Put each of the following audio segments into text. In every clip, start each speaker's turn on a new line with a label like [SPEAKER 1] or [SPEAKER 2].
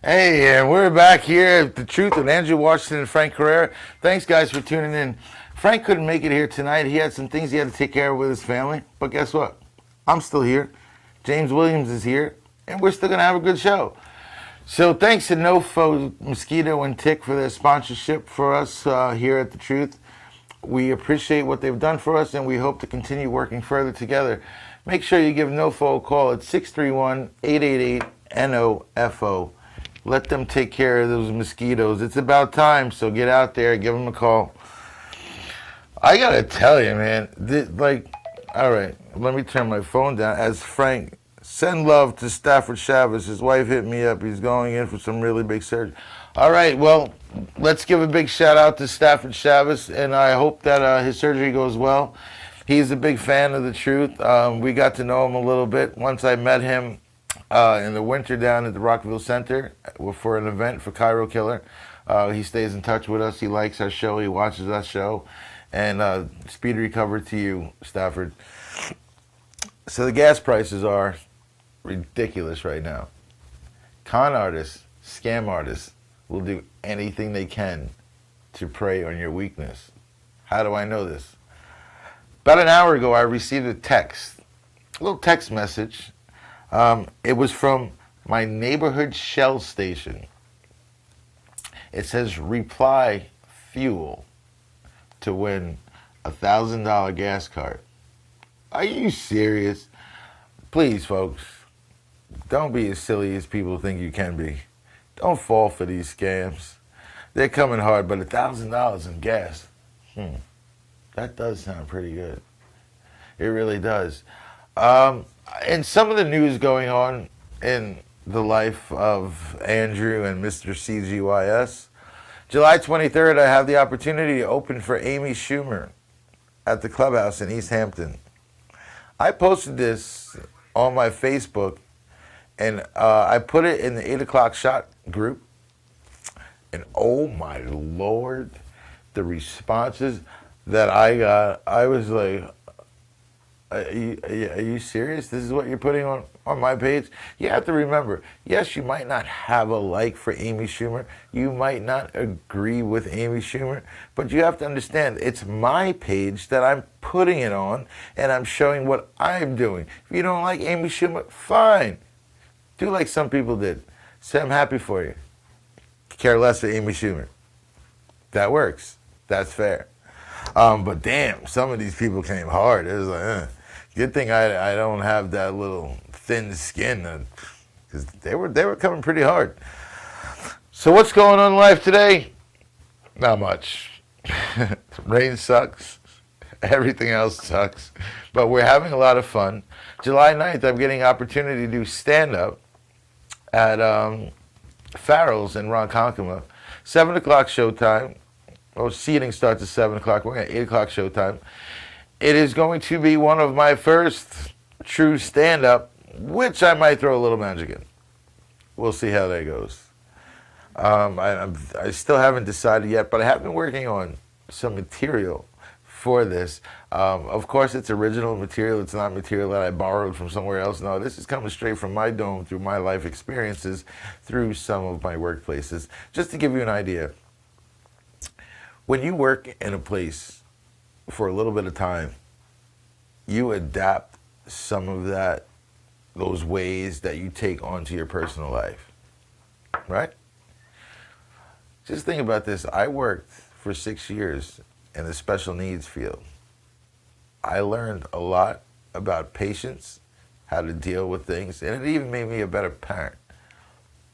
[SPEAKER 1] Hey, and we're back here at The Truth with Andrew Washington and Frank Carrera. Thanks, guys, for tuning in. Frank couldn't make it here tonight. He had some things he had to take care of with his family. But guess what? I'm still here. James Williams is here. And we're still going to have a good show. So thanks to Nofo Mosquito and Tick for their sponsorship for us here at The Truth. We appreciate what they've done for us, and we hope to continue working further together. Make sure you give Nofo a call at 631-888-NOFO. Let them take care of those mosquitoes. It's about time, so get out there, give them a call. I gotta tell you, man, all right, let me turn my phone down. As Frank, send love to Stafford Chavez. His wife hit me up. He's going in for some really big surgery. All right, well, let's give a big shout out to Stafford Chavez, and I hope that his surgery goes well. He's a big fan of The Truth. We got to know him a little bit. Once I met him in the winter down at the Rockville Center for an event for Cairo Killer. He stays in touch with us. He likes our show. He watches our show. And speedy recovery to you, Stafford. So the gas prices are ridiculous right now. Con artists, scam artists will do anything they can to prey on your weakness. How do I know this? About an hour ago, I received a little text message. It was from my neighborhood Shell station. It says, reply fuel to win a $1,000 gas card. Are you serious? Please, folks, don't be as silly as people think you can be. Don't fall for these scams. They're coming hard, but $1,000 in gas, that does sound pretty good. It really does. And some of the news going on in the life of Andrew and Mr. CGYS. July 23rd, I have the opportunity to open for Amy Schumer at the Clubhouse in East Hampton. I posted this on my Facebook, and I put it in the 8 o'clock shot group. And oh my Lord, the responses that I got, I was like, are you serious? This is what you're putting on my page? You have to remember, yes, you might not have a like for Amy Schumer. You might not agree with Amy Schumer. But you have to understand, it's my page that I'm putting it on, and I'm showing what I'm doing. If you don't like Amy Schumer, fine. Do like some people did. Say I'm happy for you. Care less for Amy Schumer. That works. That's fair. But damn, some of these people came hard. It was like, good thing I don't have that little thin skin, because they were coming pretty hard. So what's going on in life today? Not much. Rain sucks. Everything else sucks. But we're having a lot of fun. July 9th, I'm getting an opportunity to do stand-up at Farrell's in Ronkonkoma. 7 o'clock showtime. Well, seating starts at 7 o'clock. We're at 8 o'clock showtime. It is going to be one of my first true stand-up, which I might throw a little magic in. We'll see how that goes. I still haven't decided yet, but I have been working on some material for this. Of course, it's original material. It's not material that I borrowed from somewhere else. No, this is coming straight from my dome through my life experiences, through some of my workplaces. Just to give you an idea. When you work in a place for a little bit of time, you adapt some of those ways that you take onto your personal life, right? Just think about this. I worked for 6 years in the special needs field. I learned a lot about patience, how to deal with things, and it even made me a better parent.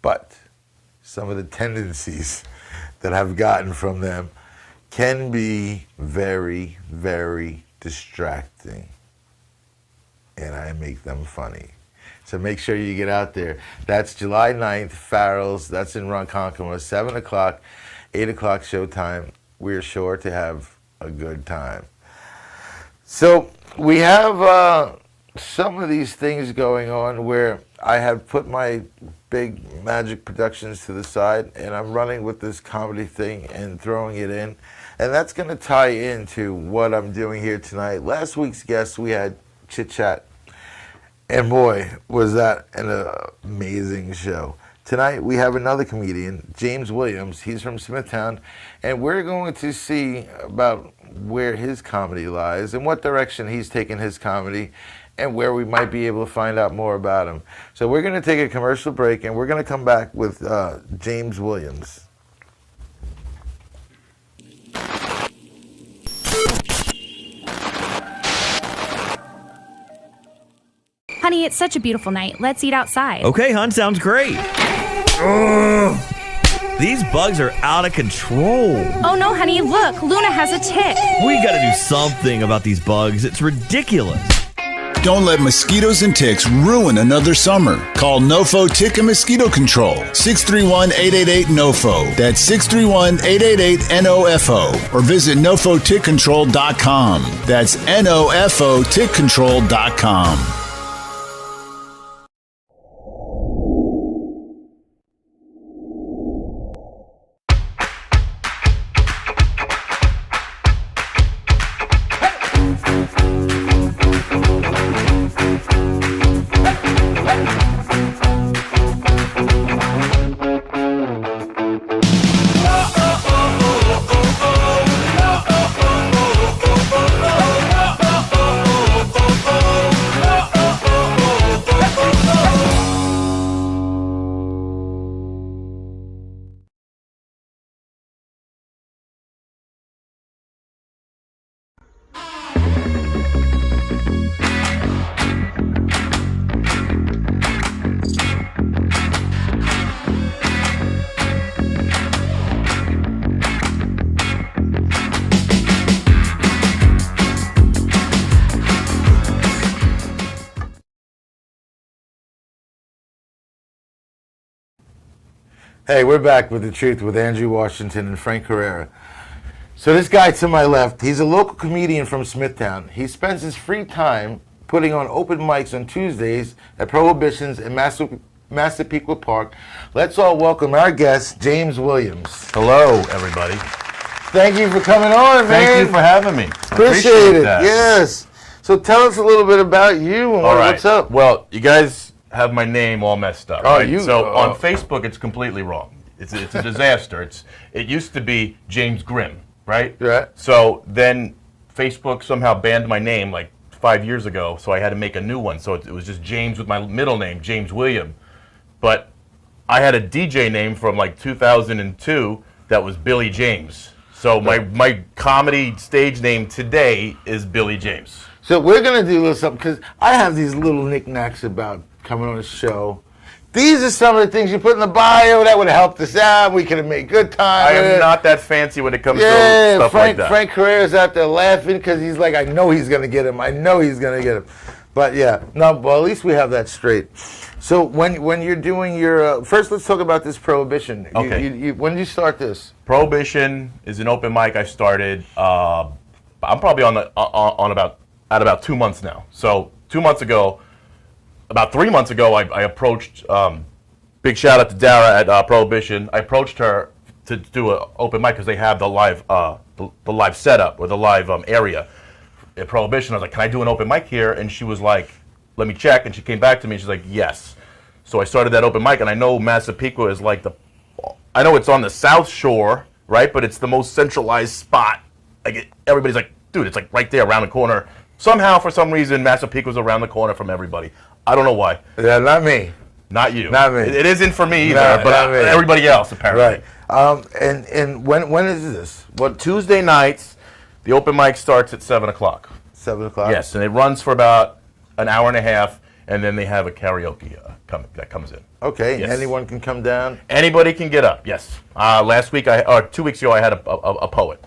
[SPEAKER 1] But some of the tendencies that I've gotten from them can be very, very distracting. And I make them funny. So make sure you get out there. That's July 9th, Farrell's. That's in Ronkonkoma, 7 o'clock, 8 o'clock showtime. We're sure to have a good time. So we have some of these things going on where I have put my big magic productions to the side, and I'm running with this comedy thing and throwing it in. And that's going to tie into what I'm doing here tonight. Last week's guest, we had Chit Chat. And boy, was that an amazing show. Tonight we have another comedian, James Williams. He's from Smithtown, and we're going to see about where his comedy lies and what direction he's taken his comedy and where we might be able to find out more about him. So we're going to take a commercial break, and we're going to come back with James Williams.
[SPEAKER 2] Honey, it's such a beautiful night. Let's eat outside.
[SPEAKER 3] Okay, hon, sounds great. These bugs are out of control.
[SPEAKER 2] Oh no, honey, look, Luna has a tick.
[SPEAKER 3] We gotta do something about these bugs. It's ridiculous.
[SPEAKER 4] Don't let mosquitoes and ticks ruin another summer. Call NoFo Tick and Mosquito Control. 631-888-NOFO. That's 631-888-NOFO. Or visit NoFoTickControl.com. That's NoFoTickControl.com.
[SPEAKER 1] Hey, we're back with The Truth with Andrew Washington and Frank Carrera. So this guy to my left, he's a local comedian from Smithtown. He spends his free time putting on open mics on Tuesdays at Prohibitions in Massapequa Park. Let's all welcome our guest, James Williams.
[SPEAKER 5] Hello, everybody.
[SPEAKER 1] Thank you for coming on, man.
[SPEAKER 5] Thank you for having me.
[SPEAKER 1] Appreciate it.
[SPEAKER 5] That.
[SPEAKER 1] Yes. So tell us a little bit about you and what's up.
[SPEAKER 5] Well, you guys have my name all messed up.
[SPEAKER 1] Oh,
[SPEAKER 5] right?
[SPEAKER 1] you-
[SPEAKER 5] So on Facebook, it's completely wrong. It's a disaster. It used to be James Grimm, right?
[SPEAKER 1] Right.
[SPEAKER 5] So then Facebook somehow banned my name like 5 years ago, so I had to make a new one. So it was just James with my middle name, James William. But I had a DJ name from like 2002 that was Billy James. So my comedy stage name today is Billy James.
[SPEAKER 1] So we're going to do a little something, because I have these little knickknacks about coming on the show. These are some of the things you put in the bio that would have helped us out. We could have made good time.
[SPEAKER 5] I am not that fancy when it comes to stuff
[SPEAKER 1] Frank,
[SPEAKER 5] like that.
[SPEAKER 1] Frank Carrera's out there laughing because he's like, I know he's going to get him. I know he's going to get him. But yeah, no, well, at least we have that straight. So when you're doing your, first let's talk about this Prohibition.
[SPEAKER 5] Okay.
[SPEAKER 1] When did you start this?
[SPEAKER 5] Prohibition is an open mic I started. I'm probably on about 2 months now. So 2 months ago, about 3 months ago, I approached. Big shout out to Dara at Prohibition. I approached her to do an open mic because they have the live setup or the live area at Prohibition. I was like, can I do an open mic here? And she was like, let me check. And she came back to me. She's like, yes. So I started that open mic, and I know Massapequa is like I know it's on the South Shore, right? But it's the most centralized spot. Everybody's like, dude, it's like right there around the corner. Somehow, for some reason, Massapequa's around the corner from everybody. I don't know why.
[SPEAKER 1] Yeah, not me.
[SPEAKER 5] Not you.
[SPEAKER 1] Not me.
[SPEAKER 5] It isn't for me either,
[SPEAKER 1] No,
[SPEAKER 5] but
[SPEAKER 1] not me.
[SPEAKER 5] everybody else apparently.
[SPEAKER 1] Right. And when is this? What,
[SPEAKER 5] Tuesday nights, the open mic starts at 7 o'clock.
[SPEAKER 1] 7 o'clock?
[SPEAKER 5] Yes, and it runs for about an hour and a half, and then they have a karaoke that comes in.
[SPEAKER 1] Okay,
[SPEAKER 5] Yes.
[SPEAKER 1] anyone can come down?
[SPEAKER 5] Anybody can get up, yes. Last week, or 2 weeks ago, I had a poet.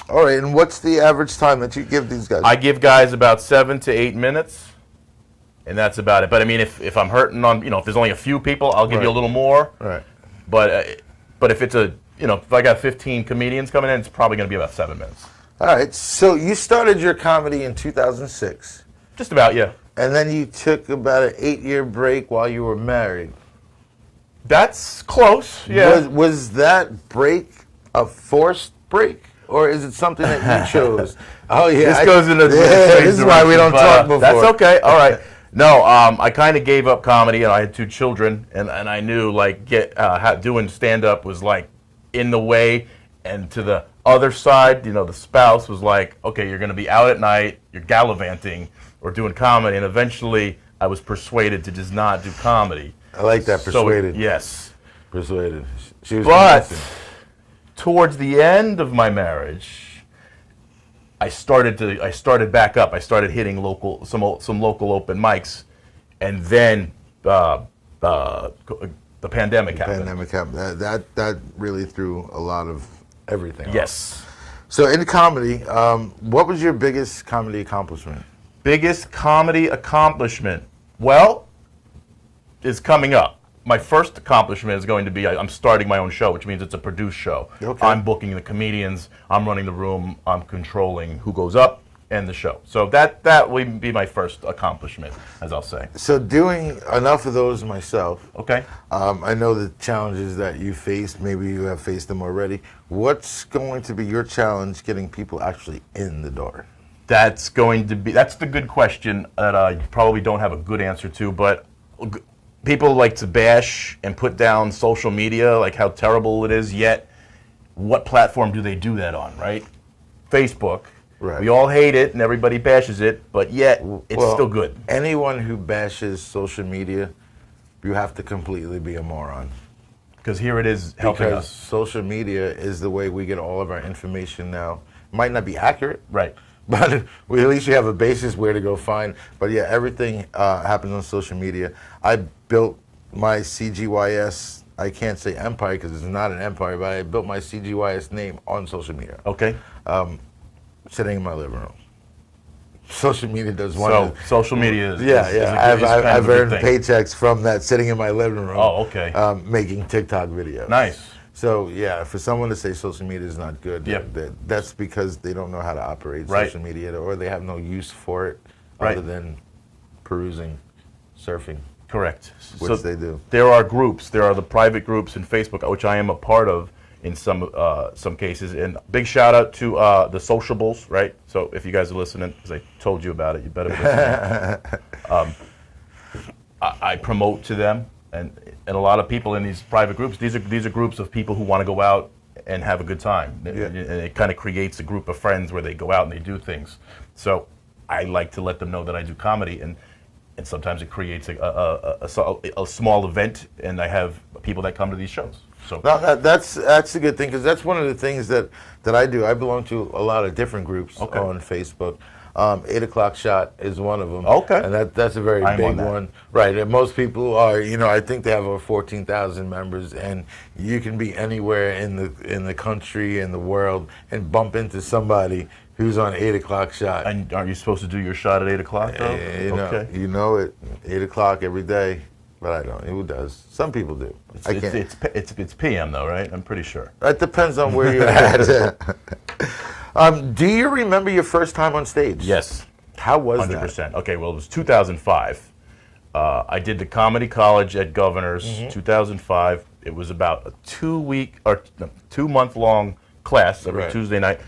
[SPEAKER 1] All right, and what's the average time that you give these guys?
[SPEAKER 5] I give guys about 7 to 8 minutes, and that's about it. But I mean, if I'm hurting on, if there's only a few people, I'll give you a little more.
[SPEAKER 1] Right.
[SPEAKER 5] But if it's if I got 15 comedians coming in, it's probably going to be about 7 minutes.
[SPEAKER 1] All right, so you started your comedy in 2006,
[SPEAKER 5] Just about, yeah.
[SPEAKER 1] and then you took about an 8-year break while you were married.
[SPEAKER 5] That's close, yeah.
[SPEAKER 1] Was that break a forced break, or is it something that you chose? Oh yeah,
[SPEAKER 5] This goes into
[SPEAKER 1] this is why we don't talk before.
[SPEAKER 5] That's okay. All right. No, I kind of gave up comedy, and I had 2 children, and I knew like doing stand up was like in the way, and to the other side, the spouse was like, okay, you're going to be out at night, you're gallivanting or doing comedy, and eventually I was persuaded to just not do comedy.
[SPEAKER 1] I like that, persuaded.
[SPEAKER 5] So, yes.
[SPEAKER 1] Persuaded. She was
[SPEAKER 5] But
[SPEAKER 1] convincing.
[SPEAKER 5] towards the end of my marriage, I started back up. I started hitting some local open mics, and then the pandemic happened.
[SPEAKER 1] Pandemic happened. That really threw a lot of everything off.
[SPEAKER 5] Yes.
[SPEAKER 1] So in comedy, what was your biggest comedy accomplishment?
[SPEAKER 5] Biggest comedy accomplishment? Well, is coming up. My first accomplishment is going to be I'm starting my own show, which means it's a produced show.
[SPEAKER 1] Okay.
[SPEAKER 5] I'm booking the comedians, I'm running the room, I'm controlling who goes up and the show. So that would be my first accomplishment, as I'll say.
[SPEAKER 1] So doing enough of those myself,
[SPEAKER 5] Okay.
[SPEAKER 1] I know the challenges that you faced. Maybe you have faced them already. What's going to be your challenge getting people actually in the door?
[SPEAKER 5] That's the good question that I probably don't have a good answer to, but people like to bash and put down social media, like how terrible it is, yet what platform do they do that on, right? Facebook.
[SPEAKER 1] Right.
[SPEAKER 5] We all hate it and everybody bashes it, but yet it's
[SPEAKER 1] Well,
[SPEAKER 5] still good.
[SPEAKER 1] Anyone who bashes social media, you have to completely be a moron.
[SPEAKER 5] Because here it is helping
[SPEAKER 1] Because
[SPEAKER 5] us.
[SPEAKER 1] social media is the way we get all of our information now. Might not be accurate,
[SPEAKER 5] Right.
[SPEAKER 1] but at least you have a basis where to go find. But yeah, everything happens on social media. I built my CGYS, I can't say empire because it's not an empire, but I built my CGYS name on social media,
[SPEAKER 5] Okay.
[SPEAKER 1] sitting in my living room. Social media does one.
[SPEAKER 5] So social media is
[SPEAKER 1] Yeah,
[SPEAKER 5] is
[SPEAKER 1] yeah.
[SPEAKER 5] a good- is kind
[SPEAKER 1] I've
[SPEAKER 5] of a good
[SPEAKER 1] earned
[SPEAKER 5] thing.
[SPEAKER 1] paychecks from that sitting in my living room.
[SPEAKER 5] Oh, okay.
[SPEAKER 1] Making TikTok videos.
[SPEAKER 5] Nice.
[SPEAKER 1] So yeah, for someone to say social media is not good,
[SPEAKER 5] Yep.
[SPEAKER 1] that's because they don't know how to operate
[SPEAKER 5] Right.
[SPEAKER 1] social media, or they have no use for it
[SPEAKER 5] Right.
[SPEAKER 1] other than perusing, surfing,
[SPEAKER 5] Correct.
[SPEAKER 1] which they do.
[SPEAKER 5] There are groups. There are the private groups in Facebook, which I am a part of in some cases. And big shout out to the Sociables, right? So if you guys are listening, because I told you about it, you better be listening. I promote to them, and a lot of people in these private groups. These are groups of people who want to go out and have a good time.
[SPEAKER 1] Yeah.
[SPEAKER 5] And it kind of creates a group of friends where they go out and they do things. So I like to let them know that I do comedy, and sometimes it creates a small event, and I have people that come to these shows. So
[SPEAKER 1] No, that's a good thing, because that's one of the things that I do. I belong to a lot of different groups
[SPEAKER 5] Okay.
[SPEAKER 1] on Facebook. 8 O'Clock Shot is one of them.
[SPEAKER 5] Okay.
[SPEAKER 1] And that's a very
[SPEAKER 5] I'm
[SPEAKER 1] big
[SPEAKER 5] on that.
[SPEAKER 1] one. Right. And most people are, I think they have over 14,000 members, and you can be anywhere in the country and the world and bump into somebody who's on 8 O'Clock Shot.
[SPEAKER 5] and aren't you supposed to do your shot at 8 o'clock, though? Okay.
[SPEAKER 1] You know it. 8 o'clock every day, but I don't. Who does? Some people do. I can't.
[SPEAKER 5] It's PM though, right? I'm pretty sure.
[SPEAKER 1] That depends on where you're at. Do you remember your first time on stage?
[SPEAKER 5] Yes.
[SPEAKER 1] How was
[SPEAKER 5] 100%. Okay, well, it was 2005. I did the comedy college at Governor's, 2005. It was about a 2-month long class every
[SPEAKER 1] Right.
[SPEAKER 5] Tuesday night,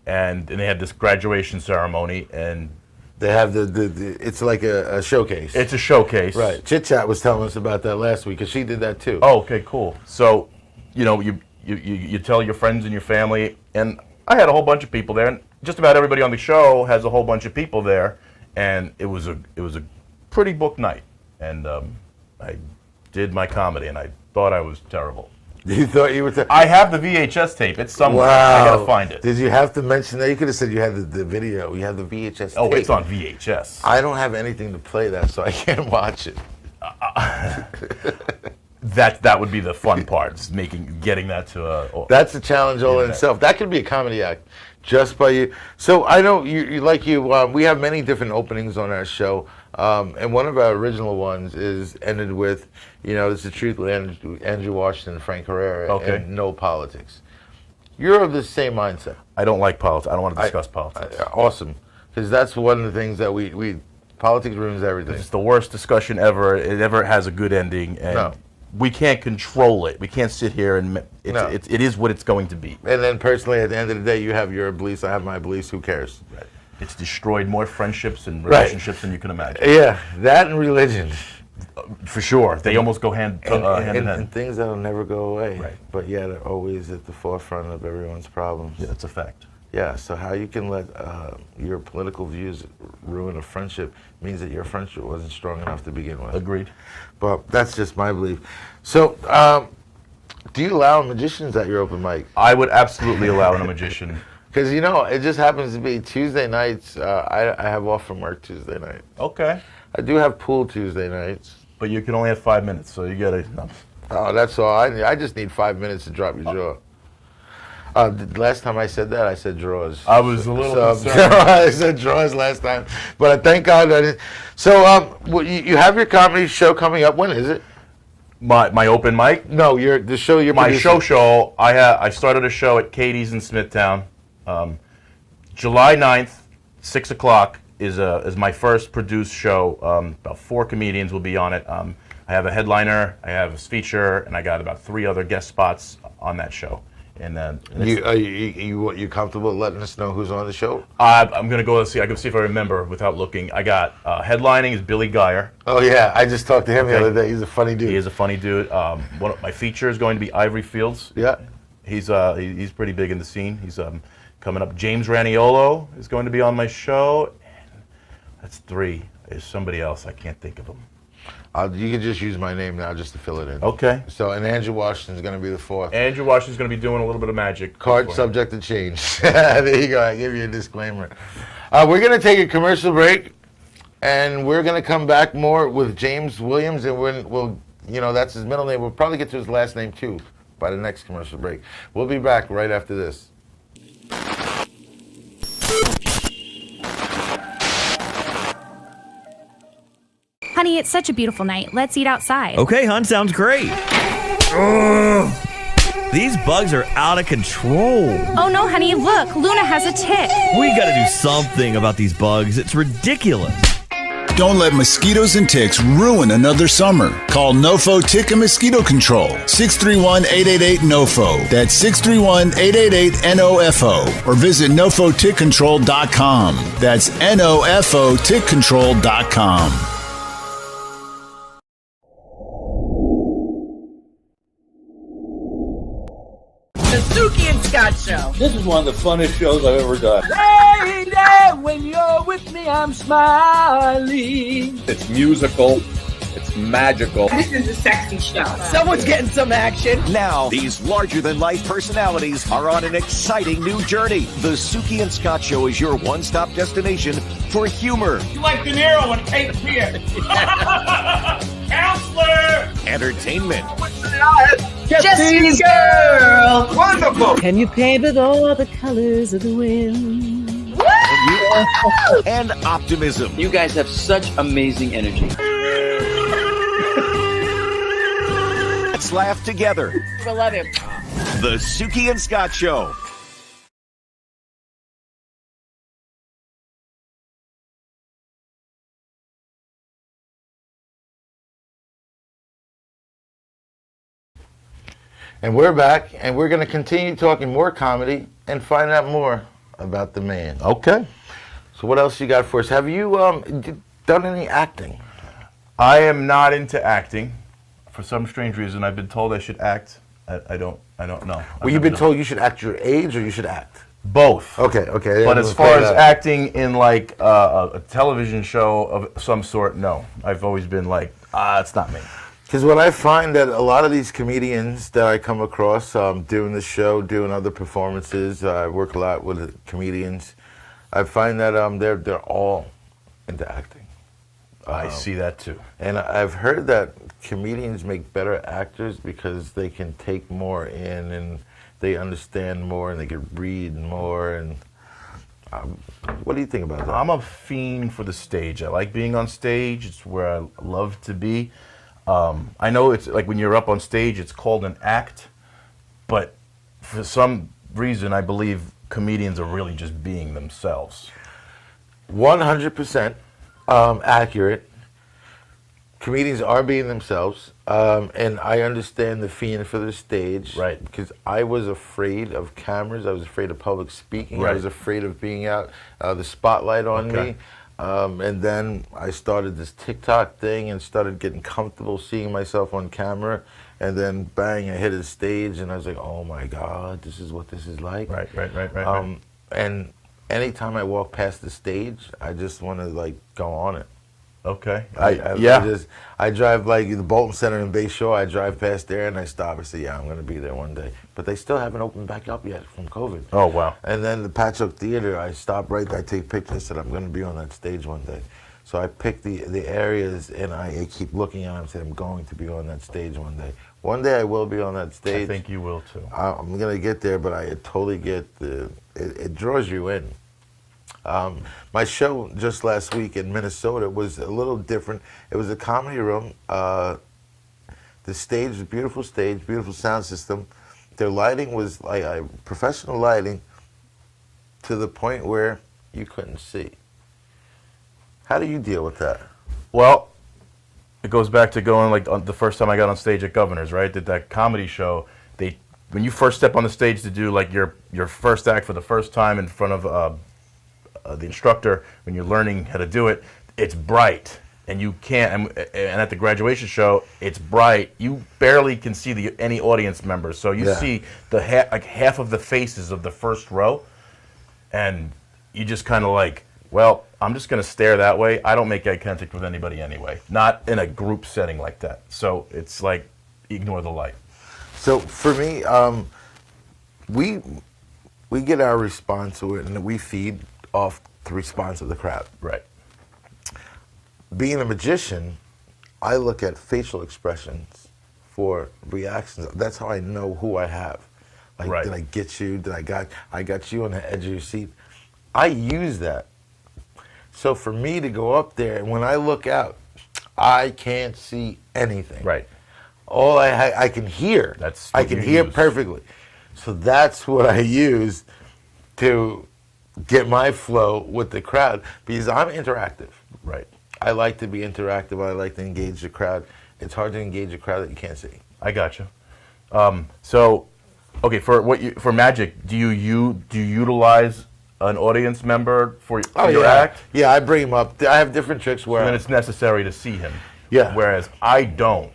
[SPEAKER 5] and they had this graduation ceremony, and
[SPEAKER 1] They have it's like a showcase.
[SPEAKER 5] it's a showcase.
[SPEAKER 1] Right. Chit Chat was telling us about that last week, because she did that too.
[SPEAKER 5] Oh, okay, cool. So, you tell your friends and your family, and I had a whole bunch of people there, and just about everybody on the show has a whole bunch of people there, and it was a pretty booked night, and I did my comedy, and I thought I was terrible.
[SPEAKER 1] You thought you were.
[SPEAKER 5] I have the VHS tape. It's somewhere.
[SPEAKER 1] Wow.
[SPEAKER 5] I gotta find it.
[SPEAKER 1] Did you have to mention that? You could have said you had the video. You have the VHS.
[SPEAKER 5] Oh,
[SPEAKER 1] tape.
[SPEAKER 5] it's on VHS.
[SPEAKER 1] I don't have anything to play that, so I can't watch it.
[SPEAKER 5] That would be the fun part, is getting that to.
[SPEAKER 1] That's a challenge all in
[SPEAKER 5] Yeah.
[SPEAKER 1] itself. That could be a comedy act, just by you. So I know we have many different openings on our show, and one of our original ones ended with, it's the truth with Andrew Washington and Frank Herrera,
[SPEAKER 5] Okay.
[SPEAKER 1] and no politics. You're of the same mindset.
[SPEAKER 5] I don't like politics. I don't want to discuss politics.
[SPEAKER 1] Awesome, because that's one of the things that we politics ruins everything.
[SPEAKER 5] It's the worst discussion ever. It never has a good ending, and
[SPEAKER 1] No.
[SPEAKER 5] we can't control it. We can't sit here and
[SPEAKER 1] No.
[SPEAKER 5] it is what it's going to be.
[SPEAKER 1] And then personally, at the end of the day, you have your beliefs, I have my beliefs. Who cares?
[SPEAKER 5] Right. It's destroyed more friendships and relationships than you can imagine.
[SPEAKER 1] Yeah, that and religion.
[SPEAKER 5] For sure. They almost go hand in hand.
[SPEAKER 1] And things that'll never go away.
[SPEAKER 5] Right.
[SPEAKER 1] But yet are always at the forefront of everyone's problems.
[SPEAKER 5] Yeah, that's a fact.
[SPEAKER 1] Yeah, so how you can let your political views ruin a friendship means that your friendship wasn't strong enough to begin with.
[SPEAKER 5] Agreed.
[SPEAKER 1] But that's just my belief. So, do you allow magicians at your open mic?
[SPEAKER 5] I would absolutely allow a magician.
[SPEAKER 1] Because, you know, it just happens to be Tuesday nights. I have off from work Tuesday night.
[SPEAKER 5] Okay.
[SPEAKER 1] I do have pool Tuesday nights.
[SPEAKER 5] But you can only have 5 minutes, so you gotta. No.
[SPEAKER 1] Oh, that's all. I just need 5 minutes to drop your jaw. The last time I said that, I said draws.
[SPEAKER 5] I was a little concerned.
[SPEAKER 1] I said draws last time, but thank God I didn't. So, you have your comedy show coming up. When is it?
[SPEAKER 5] My open mic.
[SPEAKER 1] No, the show you're
[SPEAKER 5] My
[SPEAKER 1] producing.
[SPEAKER 5] show. I started a show at Katie's in Smithtown. July 9th, 6 o'clock is my first produced show. About 4 comedians will be on it. I have a headliner, I have a feature, and I got about 3 other guest spots on that show. And then
[SPEAKER 1] You comfortable letting us know who's on the show?
[SPEAKER 5] I'm gonna go see. I can see if I remember without looking. I got headlining is Billy Geyer.
[SPEAKER 1] Oh yeah, I just talked to him the
[SPEAKER 5] Okay.
[SPEAKER 1] other day. He's a funny dude.
[SPEAKER 5] He is a funny dude. One of my feature is going to be Ivory Fields.
[SPEAKER 1] Yeah.
[SPEAKER 5] He's pretty big in the scene. He's coming up. James Raniolo is going to be on my show. That's 3. There's somebody else. I can't think of him.
[SPEAKER 1] You can just use my name now just to fill it in.
[SPEAKER 5] Okay.
[SPEAKER 1] So, and Andrew Washington's going to be the 4th.
[SPEAKER 5] Andrew Washington's going to be doing a little bit of magic.
[SPEAKER 1] Card subject to change. There you go. I give you a disclaimer. We're going to take a commercial break, and we're going to come back more with James Williams, and we'll, that's his middle name. We'll probably get to his last name too by the next commercial break. We'll be back right after this.
[SPEAKER 2] Honey, it's such a beautiful night. Let's eat outside.
[SPEAKER 3] Okay, hon, sounds great. These bugs are out of control.
[SPEAKER 2] Oh no, honey, look, Luna has a tick.
[SPEAKER 3] We gotta do something about these bugs. It's ridiculous.
[SPEAKER 4] Don't let mosquitoes and ticks ruin another summer. Call Nofo Tick and Mosquito Control. 631-888-NOFO. That's 631-888-NOFO. Or visit NofoTickControl.com. That's NOFOTickControl.com.
[SPEAKER 6] The Suki and Scott Show.
[SPEAKER 7] This is one of the funnest shows I've ever done.
[SPEAKER 6] Lady, when you're with me, I'm smiling.
[SPEAKER 7] It's musical. It's magical.
[SPEAKER 6] This is a sexy show. Someone's getting some action.
[SPEAKER 8] Now, these larger-than-life personalities are on an exciting new journey. The Suki and Scott Show is your one-stop destination for humor,
[SPEAKER 6] You like De Niro and Cape Fear. Counselor.
[SPEAKER 8] entertainment,
[SPEAKER 6] Jesse's girl.
[SPEAKER 7] Wonderful.
[SPEAKER 9] Can you paint with all the colors of the wind?
[SPEAKER 8] and optimism.
[SPEAKER 10] You guys have such amazing energy.
[SPEAKER 8] Let's laugh together.
[SPEAKER 6] I love him.
[SPEAKER 8] The Suki and Scott Show.
[SPEAKER 1] And we're back, and we're going to continue talking more comedy and find out more about the man.
[SPEAKER 5] Okay.
[SPEAKER 1] So what else you got for us? Have you done any acting?
[SPEAKER 5] I am not into acting. For some strange reason, I've been told I should act. I don't know.
[SPEAKER 1] Well, you've been told you should act your age or you should act?
[SPEAKER 5] Both.
[SPEAKER 1] Okay.
[SPEAKER 5] But as far as acting in like a television show of some sort, no. I've always been like, it's not me.
[SPEAKER 1] Because what I find that a lot of these comedians that I come across doing the show, doing other performances, I work a lot with comedians. I find that they're all into acting.
[SPEAKER 5] I see that too.
[SPEAKER 1] And I've heard that comedians make better actors because they can take more in and they understand more and they can read more. And what do you think about that?
[SPEAKER 5] I'm a fiend for the stage. I like being on stage. It's where I love to be. I know it's like when you're up on stage, it's called an act, but for some reason, I believe comedians are really just being themselves.
[SPEAKER 1] 100% accurate. comedians are being themselves, and I understand the fiend for the stage.
[SPEAKER 5] Right.
[SPEAKER 1] Because I was afraid of cameras. I was afraid of public speaking. I
[SPEAKER 5] Right.
[SPEAKER 1] was afraid of being out, the spotlight on
[SPEAKER 5] Okay.
[SPEAKER 1] me. And then I started this TikTok thing and started getting comfortable seeing myself on camera. And then bang, I hit a stage, and I was like, "Oh my God, this is what this is like."
[SPEAKER 5] Right.
[SPEAKER 1] And anytime I walk past the stage, I just want to like go on it.
[SPEAKER 5] Okay.
[SPEAKER 1] I drive like the Bolton Center in Bay Shore. I drive past there and I stop and say, "Yeah, I'm going to be there one day." But they still haven't opened back up yet from COVID.
[SPEAKER 5] Oh, wow.
[SPEAKER 1] And then the Patchogue Theater, I stop right there, I take pictures. I said, "I'm going to be on that stage one day." So I pick the areas and I keep looking at them and say, "I'm going to be on that stage one day." One day I will be on that stage.
[SPEAKER 5] I think you will too.
[SPEAKER 1] I'm going to get there, but I totally get it draws you in. My show just last week in Minnesota was a little different. It was a comedy room. The stage was a beautiful stage, beautiful sound system. Their lighting was like professional lighting to the point where you couldn't see. How do you deal with that?
[SPEAKER 5] Well, it goes back to going like on the first time I got on stage at Governor's, right? Did that comedy show. When you first step on the stage to do like your first act for the first time in front of the instructor, when you're learning how to do it, it's bright. And you can't, and at the graduation show, it's bright. You barely can see any audience members. So you see the half of the faces of the first row, and you just kind of like, well, I'm just going to stare that way. I don't make eye contact with anybody anyway, not in a group setting like that. So it's like, ignore the light.
[SPEAKER 1] So for me, we get our response to it, and we feed off the response of the crowd.
[SPEAKER 5] Right.
[SPEAKER 1] Being a magician, I look at facial expressions for reactions. That's how I know who I have. Like,
[SPEAKER 5] Right.
[SPEAKER 1] Did I get you? I got you on the edge of your seat? I use that. So for me to go up there, and when I look out, I can't see anything.
[SPEAKER 5] Right.
[SPEAKER 1] All I can hear.
[SPEAKER 5] That's
[SPEAKER 1] I
[SPEAKER 5] what
[SPEAKER 1] can
[SPEAKER 5] you
[SPEAKER 1] hear
[SPEAKER 5] use.
[SPEAKER 1] perfectly. So that's what I use to get my flow with the crowd, because I'm interactive.
[SPEAKER 5] Right.
[SPEAKER 1] I like to be interactive. I like to engage the crowd. It's hard to engage a crowd that you can't see.
[SPEAKER 5] I gotcha. So, okay, for magic, do you utilize an audience member for your act?
[SPEAKER 1] Yeah, I bring him up. I have different tricks where
[SPEAKER 5] When it's necessary to see him.
[SPEAKER 1] Yeah.
[SPEAKER 5] Whereas I don't.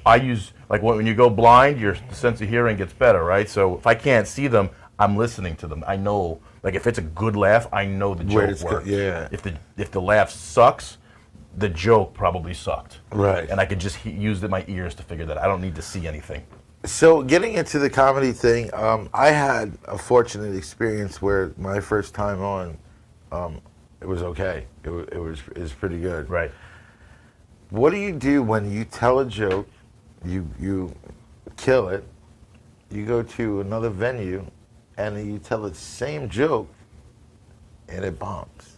[SPEAKER 5] I use, like when you go blind, your sense of hearing gets better, right? So if I can't see them, I'm listening to them. I know, like if it's a good laugh, I know the
[SPEAKER 1] Where
[SPEAKER 5] joke
[SPEAKER 1] it's
[SPEAKER 5] works.
[SPEAKER 1] yeah.
[SPEAKER 5] If the laugh sucks, the joke probably sucked.
[SPEAKER 1] Right.
[SPEAKER 5] And I could just use my ears to figure that. I don't need to see anything.
[SPEAKER 1] So getting into the comedy thing, I had a fortunate experience where my first time on, it was okay. It was pretty good.
[SPEAKER 5] Right.
[SPEAKER 1] What do you do when you tell a joke, you kill it, you go to another venue, and then you tell the same joke, and it bombs?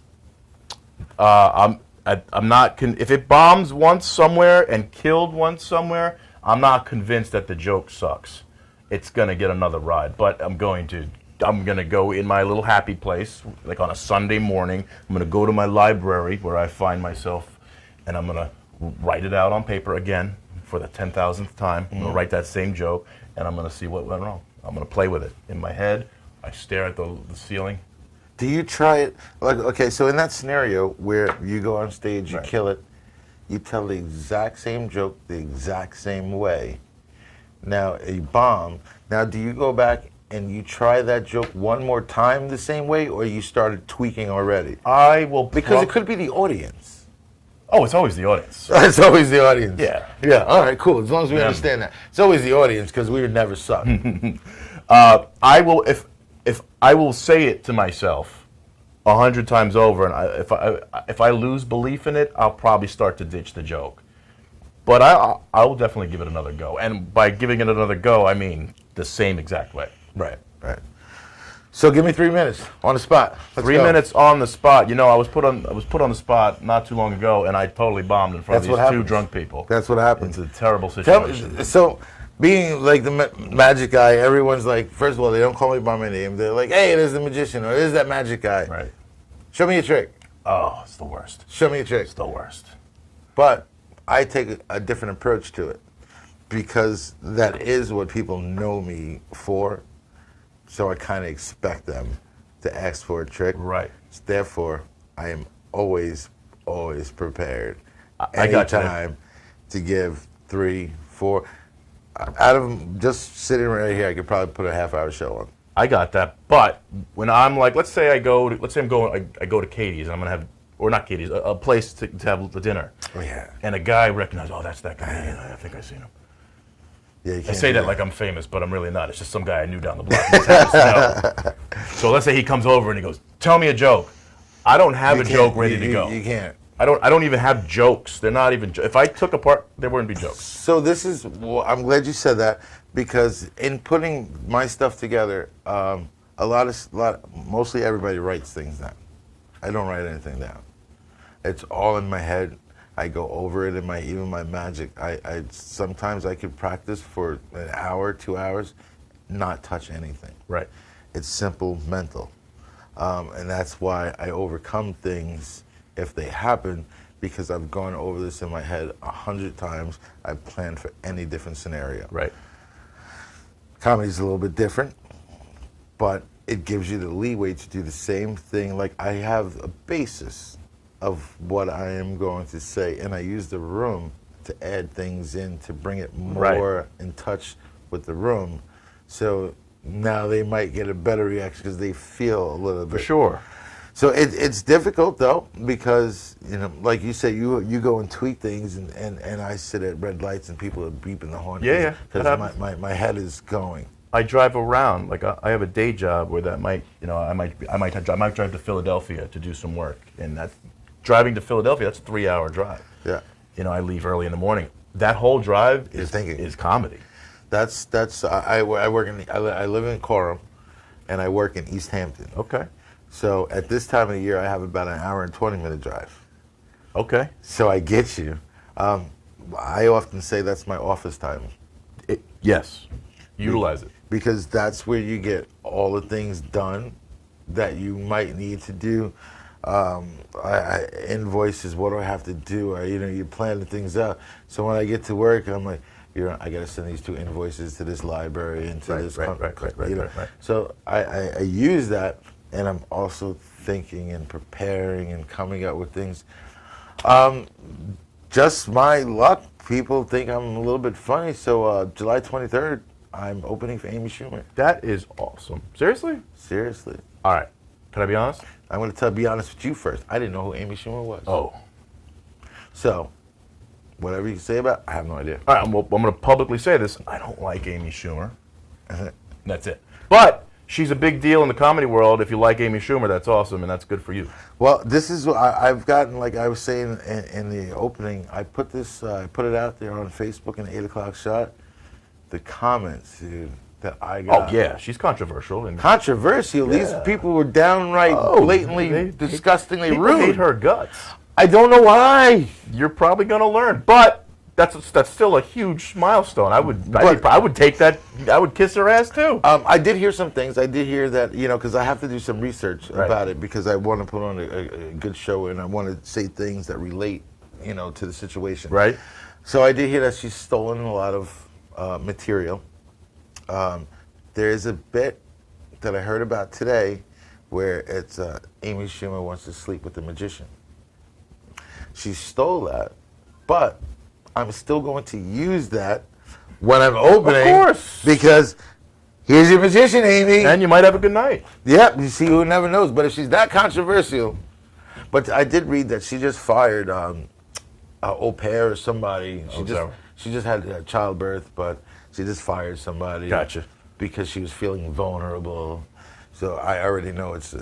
[SPEAKER 5] I'm not. If it bombs once somewhere and killed once somewhere, I'm not convinced that the joke sucks. It's gonna get another ride, but I'm gonna go in my little happy place, like on a Sunday morning. I'm gonna go to my library where I find myself, and I'm gonna write it out on paper again for the 10,000th time. I'm gonna write that same joke, and I'm gonna see what went wrong. I'm gonna play with it in my head. I stare at the ceiling.
[SPEAKER 1] Do you try it? Like, okay, so in that scenario where you go on stage, you
[SPEAKER 5] Right.
[SPEAKER 1] kill it, you tell the exact same joke the exact same way. Now, a bomb. Now, do you go back and you try that joke one more time the same way, or you started tweaking already?
[SPEAKER 5] I will
[SPEAKER 1] Because it could be the audience.
[SPEAKER 5] Oh, it's always the audience.
[SPEAKER 1] It's always the audience.
[SPEAKER 5] Yeah.
[SPEAKER 1] Yeah, all right, cool. As long as we
[SPEAKER 5] Yeah.
[SPEAKER 1] understand that. It's always the audience, because we would never suck.
[SPEAKER 5] I will if I will say it to myself 100 times over, and if I lose belief in it, I'll probably start to ditch the joke. But I will definitely give it another go, and by giving it another go, I mean the same exact way.
[SPEAKER 1] Right. So give me 3 minutes on the spot. Let's
[SPEAKER 5] 3
[SPEAKER 1] go.
[SPEAKER 5] minutes on the spot. You know, I was put on the spot not too long ago, and I totally bombed in front
[SPEAKER 1] That's
[SPEAKER 5] of
[SPEAKER 1] what
[SPEAKER 5] these two
[SPEAKER 1] happens.
[SPEAKER 5] drunk people.
[SPEAKER 1] That's what happens.
[SPEAKER 5] It's a terrible
[SPEAKER 1] Tell
[SPEAKER 5] situation.
[SPEAKER 1] me, so, being like the magic guy, everyone's like, first of all, they don't call me by my name. They're like, hey, there's the magician, or there's that magic guy.
[SPEAKER 5] Right.
[SPEAKER 1] Show me a trick.
[SPEAKER 5] Oh, it's the worst.
[SPEAKER 1] Show me a trick.
[SPEAKER 5] It's the worst.
[SPEAKER 1] But I take a different approach to it because that is what people know me for. So I kind of expect them to ask for a trick.
[SPEAKER 5] Right.
[SPEAKER 1] Therefore, I am always prepared.
[SPEAKER 5] I got you there.
[SPEAKER 1] Anytime to give 3, 4. Out of just sitting right here, I could probably put a half-hour show on.
[SPEAKER 5] I got that, but when I'm like, let's say I go to Katie's and I'm gonna have, or not Katie's, a place to have the dinner.
[SPEAKER 1] Oh yeah.
[SPEAKER 5] And a guy recognizes, oh, that's that comedian. I think I've seen him.
[SPEAKER 1] Yeah, you
[SPEAKER 5] I
[SPEAKER 1] can't
[SPEAKER 5] say
[SPEAKER 1] do
[SPEAKER 5] that like I'm famous, but I'm really not. It's just some guy I knew down the block. He just happens to know. So let's say he comes over and he goes, "Tell me a joke." I don't have
[SPEAKER 1] You
[SPEAKER 5] a
[SPEAKER 1] can't-
[SPEAKER 5] joke ready to
[SPEAKER 1] you-
[SPEAKER 5] go.
[SPEAKER 1] You can't.
[SPEAKER 5] I don't even have jokes. They're not even. If I took apart, there wouldn't be jokes.
[SPEAKER 1] So this is. Well, I'm glad you said that because in putting my stuff together, mostly everybody writes things down. I don't write anything down. It's all in my head. I go over it in my magic. I sometimes I could practice for an hour, 2 hours, not touch anything.
[SPEAKER 5] Right.
[SPEAKER 1] It's simple mental, and that's why I overcome things if they happen, because I've gone over this in my head 100 times. I've planned for any different scenario.
[SPEAKER 5] Right.
[SPEAKER 1] Comedy's a little bit different, but it gives you the leeway to do the same thing. Like I have a basis of what I am going to say, and I use the room to add things in to bring it more in touch with the room. So now they might get a better reaction because they feel a little bit.
[SPEAKER 5] For sure.
[SPEAKER 1] So it's difficult though, because like you said, you go and tweet things, and I sit at red lights and people are beeping the horn.
[SPEAKER 5] Yeah,
[SPEAKER 1] Because my head is going.
[SPEAKER 5] I drive around. Like I have a day job where that might, I might drive to Philadelphia to do some work, and that driving to Philadelphia, that's a 3-hour drive.
[SPEAKER 1] Yeah.
[SPEAKER 5] I leave early in the morning. That whole drive is comedy.
[SPEAKER 1] I live in Coram, and I work in East Hampton.
[SPEAKER 5] Okay.
[SPEAKER 1] So at this time of the year, I have about an hour and 20-minute drive.
[SPEAKER 5] Okay.
[SPEAKER 1] So I get you. I often say that's my office time.
[SPEAKER 5] Yes. Utilize it.
[SPEAKER 1] Because that's where you get all the things done that you might need to do. Invoices, what do I have to do? Or, you're planning things out. So when I get to work, I'm like, I got to send these 2 invoices to this library and to this.
[SPEAKER 5] Right.
[SPEAKER 1] So I use that, and I'm also thinking and preparing and coming up with things. Just my luck. People think I'm a little bit funny. So July 23rd, I'm opening for Amy Schumer.
[SPEAKER 5] That is awesome. Seriously?
[SPEAKER 1] Seriously.
[SPEAKER 5] All right. Can I be honest?
[SPEAKER 1] I'm going to be honest with you first. I didn't know who Amy Schumer was.
[SPEAKER 5] Oh.
[SPEAKER 1] So, whatever you say about it, I have no idea.
[SPEAKER 5] All right, I'm going to publicly say this. I don't like Amy Schumer. That's it. But she's a big deal in the comedy world. If you like Amy Schumer, that's awesome, and that's good for you.
[SPEAKER 1] Well, this is what I've gotten, like I was saying in the opening, I put it out there on Facebook in the 8 o'clock shot. The comments, dude, that I got.
[SPEAKER 5] Oh, yeah, she's controversial. And
[SPEAKER 1] controversial?
[SPEAKER 5] Yeah.
[SPEAKER 1] These people were downright blatantly, disgustingly
[SPEAKER 5] people
[SPEAKER 1] rude.
[SPEAKER 5] hate her guts.
[SPEAKER 1] I don't know why.
[SPEAKER 5] You're probably going to learn, but that's still a huge milestone. I would take that. I would kiss her ass too.
[SPEAKER 1] I did hear some things. I did hear that, because I have to do some research about it, because I want to put on a good show, and I want to say things that relate, to the situation.
[SPEAKER 5] Right.
[SPEAKER 1] So I did hear that she's stolen a lot of material. There is a bit that I heard about today where it's Amy Schumer wants to sleep with the magician. She stole that, but I'm still going to use that when I'm opening.
[SPEAKER 5] Of course.
[SPEAKER 1] Because here's your magician, Amy.
[SPEAKER 5] And you might have a good night.
[SPEAKER 1] Yep, you see, who never knows. But if she's that controversial, but I did read that she just fired au pair or somebody. She just had childbirth, but she just fired somebody.
[SPEAKER 5] Gotcha.
[SPEAKER 1] Because she was feeling vulnerable. So I already know it's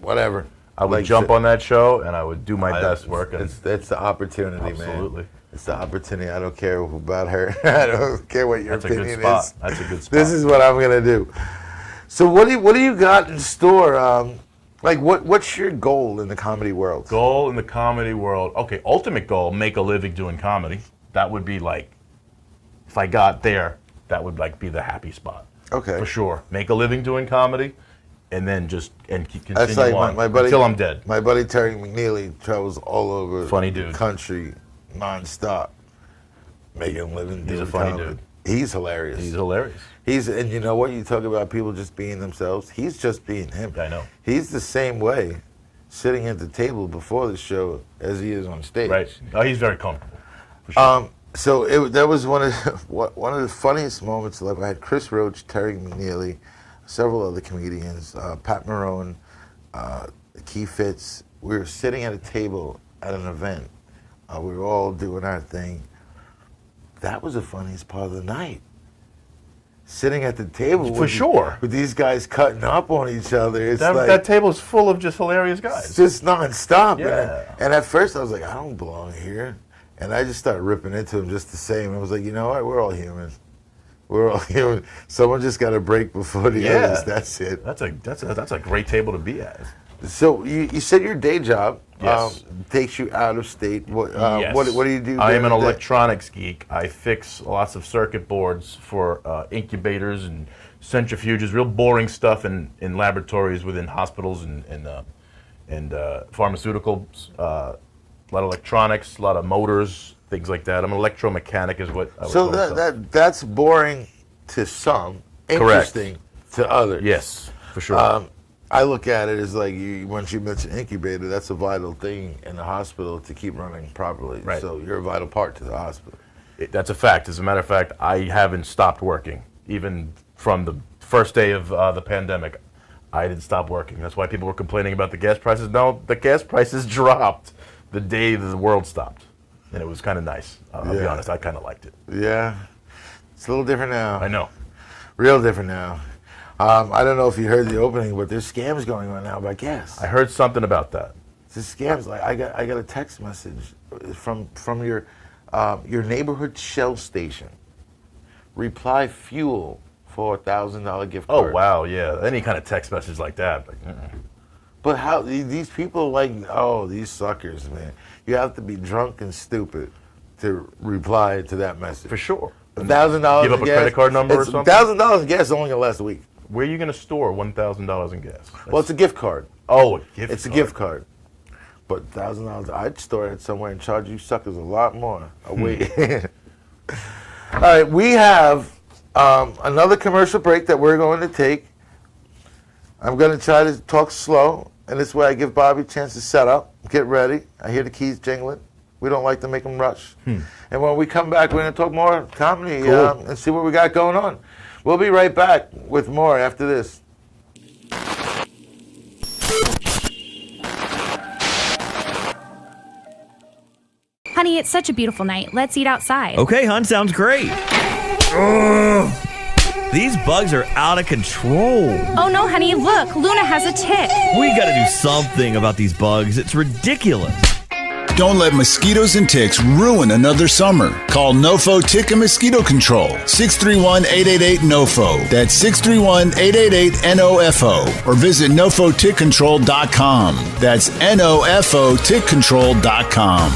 [SPEAKER 1] whatever.
[SPEAKER 5] I would jump on that show and I would do my best work.
[SPEAKER 1] It's the opportunity, man.
[SPEAKER 5] Absolutely.
[SPEAKER 1] It's the opportunity. I don't care about her. I don't care what your opinion is.
[SPEAKER 5] That's a good spot.
[SPEAKER 1] This is what I'm gonna do. So what do you got in store? What's your goal in the comedy world?
[SPEAKER 5] Goal in the comedy world. Okay, ultimate goal: make a living doing comedy. That would be like, if I got there, that would be the happy spot.
[SPEAKER 1] Okay.
[SPEAKER 5] For sure. Make a living doing comedy, and then continue
[SPEAKER 1] That's like
[SPEAKER 5] on
[SPEAKER 1] my buddy,
[SPEAKER 5] until I'm dead.
[SPEAKER 1] My buddy Terry McNeely travels all over
[SPEAKER 5] Funny
[SPEAKER 1] the
[SPEAKER 5] dude.
[SPEAKER 1] country nonstop, making a living.
[SPEAKER 5] He's a
[SPEAKER 1] doing
[SPEAKER 5] funny
[SPEAKER 1] comedy.
[SPEAKER 5] dude.
[SPEAKER 1] He's hilarious.
[SPEAKER 5] He's hilarious.
[SPEAKER 1] And you know what? You talk about people just being themselves. He's just being him.
[SPEAKER 5] I know.
[SPEAKER 1] He's the same way, sitting at the table before the show as he is on stage.
[SPEAKER 5] Right. Oh, he's very comfortable. For sure.
[SPEAKER 1] So that was one of the funniest moments of life. I had Chris Roach, Terry McNeely, several other comedians, Pat Marone, Keith Fitz. We were sitting at a table at an event. We were all doing our thing. That was the funniest part of the night. Sitting at the table
[SPEAKER 5] For sure.
[SPEAKER 1] with these guys cutting up on each other. It's
[SPEAKER 5] that,
[SPEAKER 1] like,
[SPEAKER 5] that table is full of just hilarious guys.
[SPEAKER 1] it's just nonstop.
[SPEAKER 5] Yeah.
[SPEAKER 1] And at first I was like, I don't belong here. And I just started ripping into him just the same. I was like, you know what? We're all human. We're all human. Someone just got to break before the others. That's it.
[SPEAKER 5] That's a great table to be at.
[SPEAKER 1] So you said your day job
[SPEAKER 5] Yes.
[SPEAKER 1] takes you out of state.
[SPEAKER 5] Yes.
[SPEAKER 1] What do you do?
[SPEAKER 5] I am an
[SPEAKER 1] during the day?
[SPEAKER 5] electronics geek. I fix lots of circuit boards for incubators and centrifuges, real boring stuff in laboratories within hospitals and pharmaceuticals. A lot of electronics, a lot of motors, things like that. I'm an electromechanic is what I would
[SPEAKER 1] So
[SPEAKER 5] call myself.
[SPEAKER 1] that's boring to some, interesting to others.
[SPEAKER 5] Yes, for sure.
[SPEAKER 1] I look at it as like once you mention incubator, that's a vital thing in the hospital to keep running properly.
[SPEAKER 5] Right.
[SPEAKER 1] So you're a vital part to the hospital.
[SPEAKER 5] That's a fact. As a matter of fact, I haven't stopped working. Even from the first day of the pandemic, I didn't stop working. That's why people were complaining about the gas prices. No, the gas prices dropped the day that the world stopped. And it was kind of nice. I'll be honest, I kind of liked it.
[SPEAKER 1] Yeah. It's a little different now.
[SPEAKER 5] I know.
[SPEAKER 1] Real different now. I don't know if you heard the opening, but there's scams going on now about gas.
[SPEAKER 5] I heard something about that.
[SPEAKER 1] It's scams. Like I got a text message from your neighborhood Shell station. Reply fuel for $1,000 gift
[SPEAKER 5] Oh,
[SPEAKER 1] card.
[SPEAKER 5] wow, yeah. Any kind of text message like that. Like,
[SPEAKER 1] But how these people these suckers, man. You have to be drunk and stupid to reply to that message.
[SPEAKER 5] for sure.
[SPEAKER 1] $1,000.
[SPEAKER 5] Give up a credit card number or something?
[SPEAKER 1] $1,000 in gas is only gonna last a week.
[SPEAKER 5] Where are you going to store $1,000 in gas?
[SPEAKER 1] Well, it's a gift card.
[SPEAKER 5] Oh, a gift
[SPEAKER 1] It's
[SPEAKER 5] card.
[SPEAKER 1] a gift card. But $1,000, I'd store it somewhere and charge you suckers a lot more. Wait. All right, we have another commercial break that we're going to take. I'm going to try to talk slow, and this way I give Bobby a chance to set up, get ready. I hear the keys jingling. We don't like to make them rush. And when we come back, we're going to talk more comedy and see what we got going on. We'll be right back with more after this.
[SPEAKER 2] Honey, it's such a beautiful night. Let's eat outside.
[SPEAKER 3] Okay, hon, sounds great. Ugh. These bugs are out of control.
[SPEAKER 2] Oh no, honey, look, Luna has a tick.
[SPEAKER 3] We gotta do something about these bugs. It's ridiculous.
[SPEAKER 4] Don't let mosquitoes and ticks ruin another summer. Call Nofo Tick and Mosquito Control. 631-888-NOFO. That's 631-888-NOFO. Or visit NofoTickControl.com. That's NOFOTickControl.com.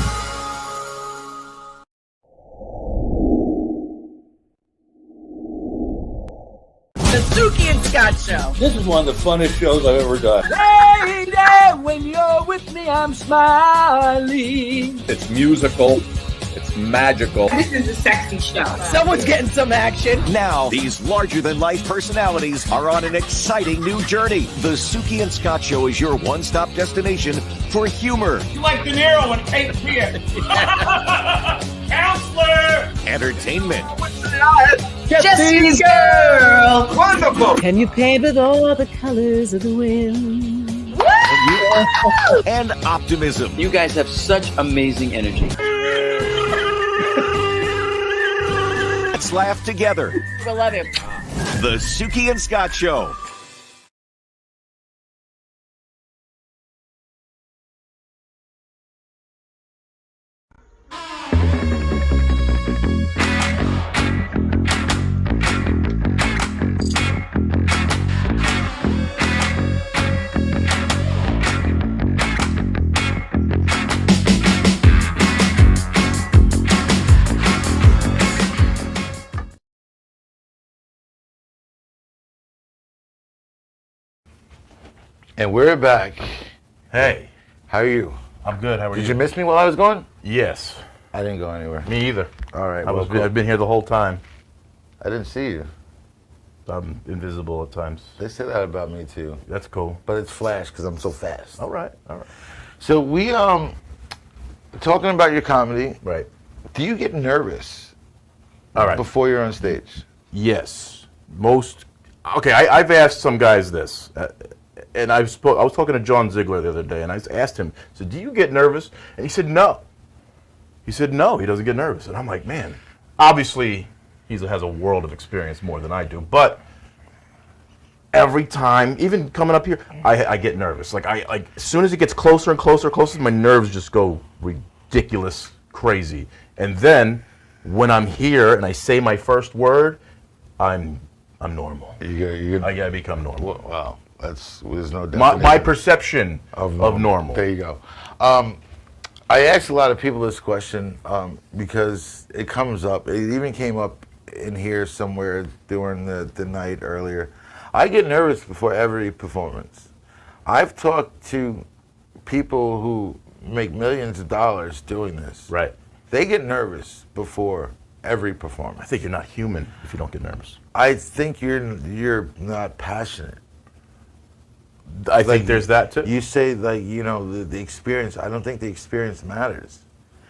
[SPEAKER 6] The Suki and Scott Show.
[SPEAKER 7] This is one of the funnest shows I've ever done.
[SPEAKER 6] Lady, when you're with me, I'm smiling.
[SPEAKER 7] It's musical. It's magical.
[SPEAKER 6] This is a sexy show. Someone's getting some action.
[SPEAKER 8] Now, these larger-than-life personalities are on an exciting new journey. The Suki and Scott Show is your one-stop destination for humor,
[SPEAKER 6] You like De Niro and Cape Fear. Counselor!
[SPEAKER 8] entertainment,
[SPEAKER 6] Jesse's girl. Wonderful.
[SPEAKER 9] Can you paint with all the colors of the wind?
[SPEAKER 8] and optimism.
[SPEAKER 10] You guys have such amazing energy.
[SPEAKER 8] Let's laugh together.
[SPEAKER 6] I love him.
[SPEAKER 8] The Suki and Scott Show.
[SPEAKER 1] And we're back.
[SPEAKER 5] Hey,
[SPEAKER 1] How are you?
[SPEAKER 5] I'm good. How are
[SPEAKER 1] Did
[SPEAKER 5] you?
[SPEAKER 1] you miss me while I was gone?
[SPEAKER 5] Yes.
[SPEAKER 1] I didn't go anywhere.
[SPEAKER 5] Me either.
[SPEAKER 1] All right.
[SPEAKER 5] I've been here the whole time.
[SPEAKER 1] I didn't see you.
[SPEAKER 5] I'm invisible at times.
[SPEAKER 1] They say that about me too.
[SPEAKER 5] That's cool.
[SPEAKER 1] But it's flash because I'm so fast.
[SPEAKER 5] All right.
[SPEAKER 1] So we talking about your comedy.
[SPEAKER 5] Right.
[SPEAKER 1] Do you get nervous?
[SPEAKER 5] All right.
[SPEAKER 1] Before you're on stage.
[SPEAKER 5] Yes. Okay, I've asked some guys this, and I was talking to John Ziegler the other day, and I asked him, I said, do you get nervous? And he said, no. He said, no, he doesn't get nervous. And I'm like, man, obviously he has a world of experience more than I do, but every time, even coming up here, I get nervous. Like as soon as it gets closer and closer, my nerves just go ridiculous crazy. And then when I'm here and I say my first word, I'm normal. I gotta become normal.
[SPEAKER 1] Wow, there's no definition.
[SPEAKER 5] My perception of normal.
[SPEAKER 1] There you go. I asked a lot of people this question because it comes up. It even came up in here somewhere during the night earlier. I get nervous before every performance. I've talked to people who make millions of dollars doing this.
[SPEAKER 5] Right.
[SPEAKER 1] They get nervous before every performance.
[SPEAKER 5] I think you're not human if you don't get nervous.
[SPEAKER 1] I think you're not passionate.
[SPEAKER 5] I think there's that too.
[SPEAKER 1] You say the experience. I don't think the experience matters.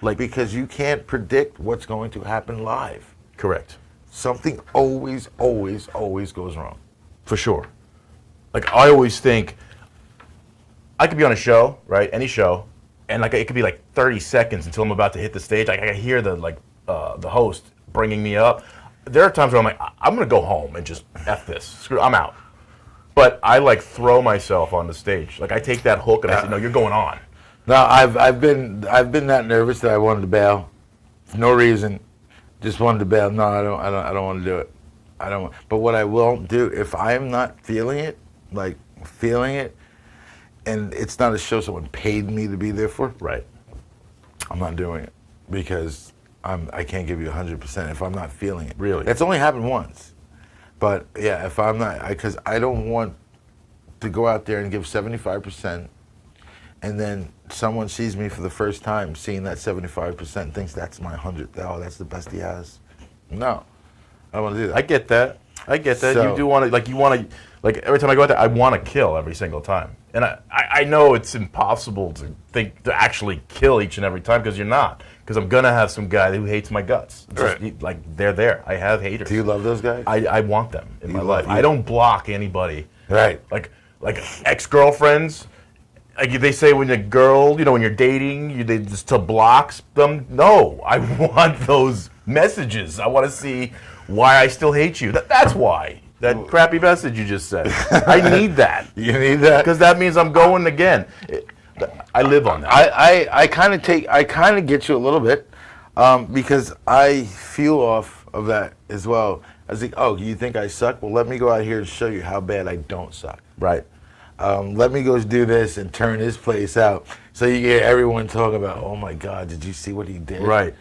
[SPEAKER 1] Because you can't predict what's going to happen live.
[SPEAKER 5] Correct.
[SPEAKER 1] Something always goes wrong.
[SPEAKER 5] For sure. Like I always think I could be on a show, right? Any show, and it could be 30 seconds until I'm about to hit the stage. I hear the host bringing me up. There are times where I'm like, I'm gonna go home and just F this. Screw, I'm out. But I throw myself on the stage. I take that hook and I say, no, you're going on.
[SPEAKER 1] No, I've been that nervous that I wanted to bail. For no reason. Just wanted to bail. No, I don't want to do it. I don't. But what I will do, if I'm not feeling it, and it's not a show someone paid me to be there for,
[SPEAKER 5] right?
[SPEAKER 1] I'm not doing it because I can't give you 100% if I'm not feeling it.
[SPEAKER 5] Really?
[SPEAKER 1] That's only happened once. But yeah, if I'm not, because I don't want to go out there and give 75%, and then someone sees me for the first time, seeing that 75%, thinks that's my 100. Oh, that's the best he has. No, I don't want to do that.
[SPEAKER 5] I get that.
[SPEAKER 1] So,
[SPEAKER 5] you do want to, every time I go out there, I want to kill every single time. And I know it's impossible to actually kill each and every time because you're not. Because I'm going to have some guy who hates my guts. They're there. I have haters.
[SPEAKER 1] Do you love those guys?
[SPEAKER 5] I want them in my life. I don't block anybody.
[SPEAKER 1] Right.
[SPEAKER 5] Like ex-girlfriends, they say when a girl, when you're dating, they just to block them. No, I want those messages. I want to see why I still hate you. That's why. That crappy message you just said. I need that.
[SPEAKER 1] You need that?
[SPEAKER 5] Because that means I'm going again. I live on that.
[SPEAKER 1] I kind of get you a little bit because I feel off of that as well. I was like, oh, you think I suck? Well, let me go out here and show you how bad I don't suck.
[SPEAKER 5] Right.
[SPEAKER 1] Let me go do this and turn this place out. So you get everyone talking about, oh my God, did you see what he did?
[SPEAKER 5] Right.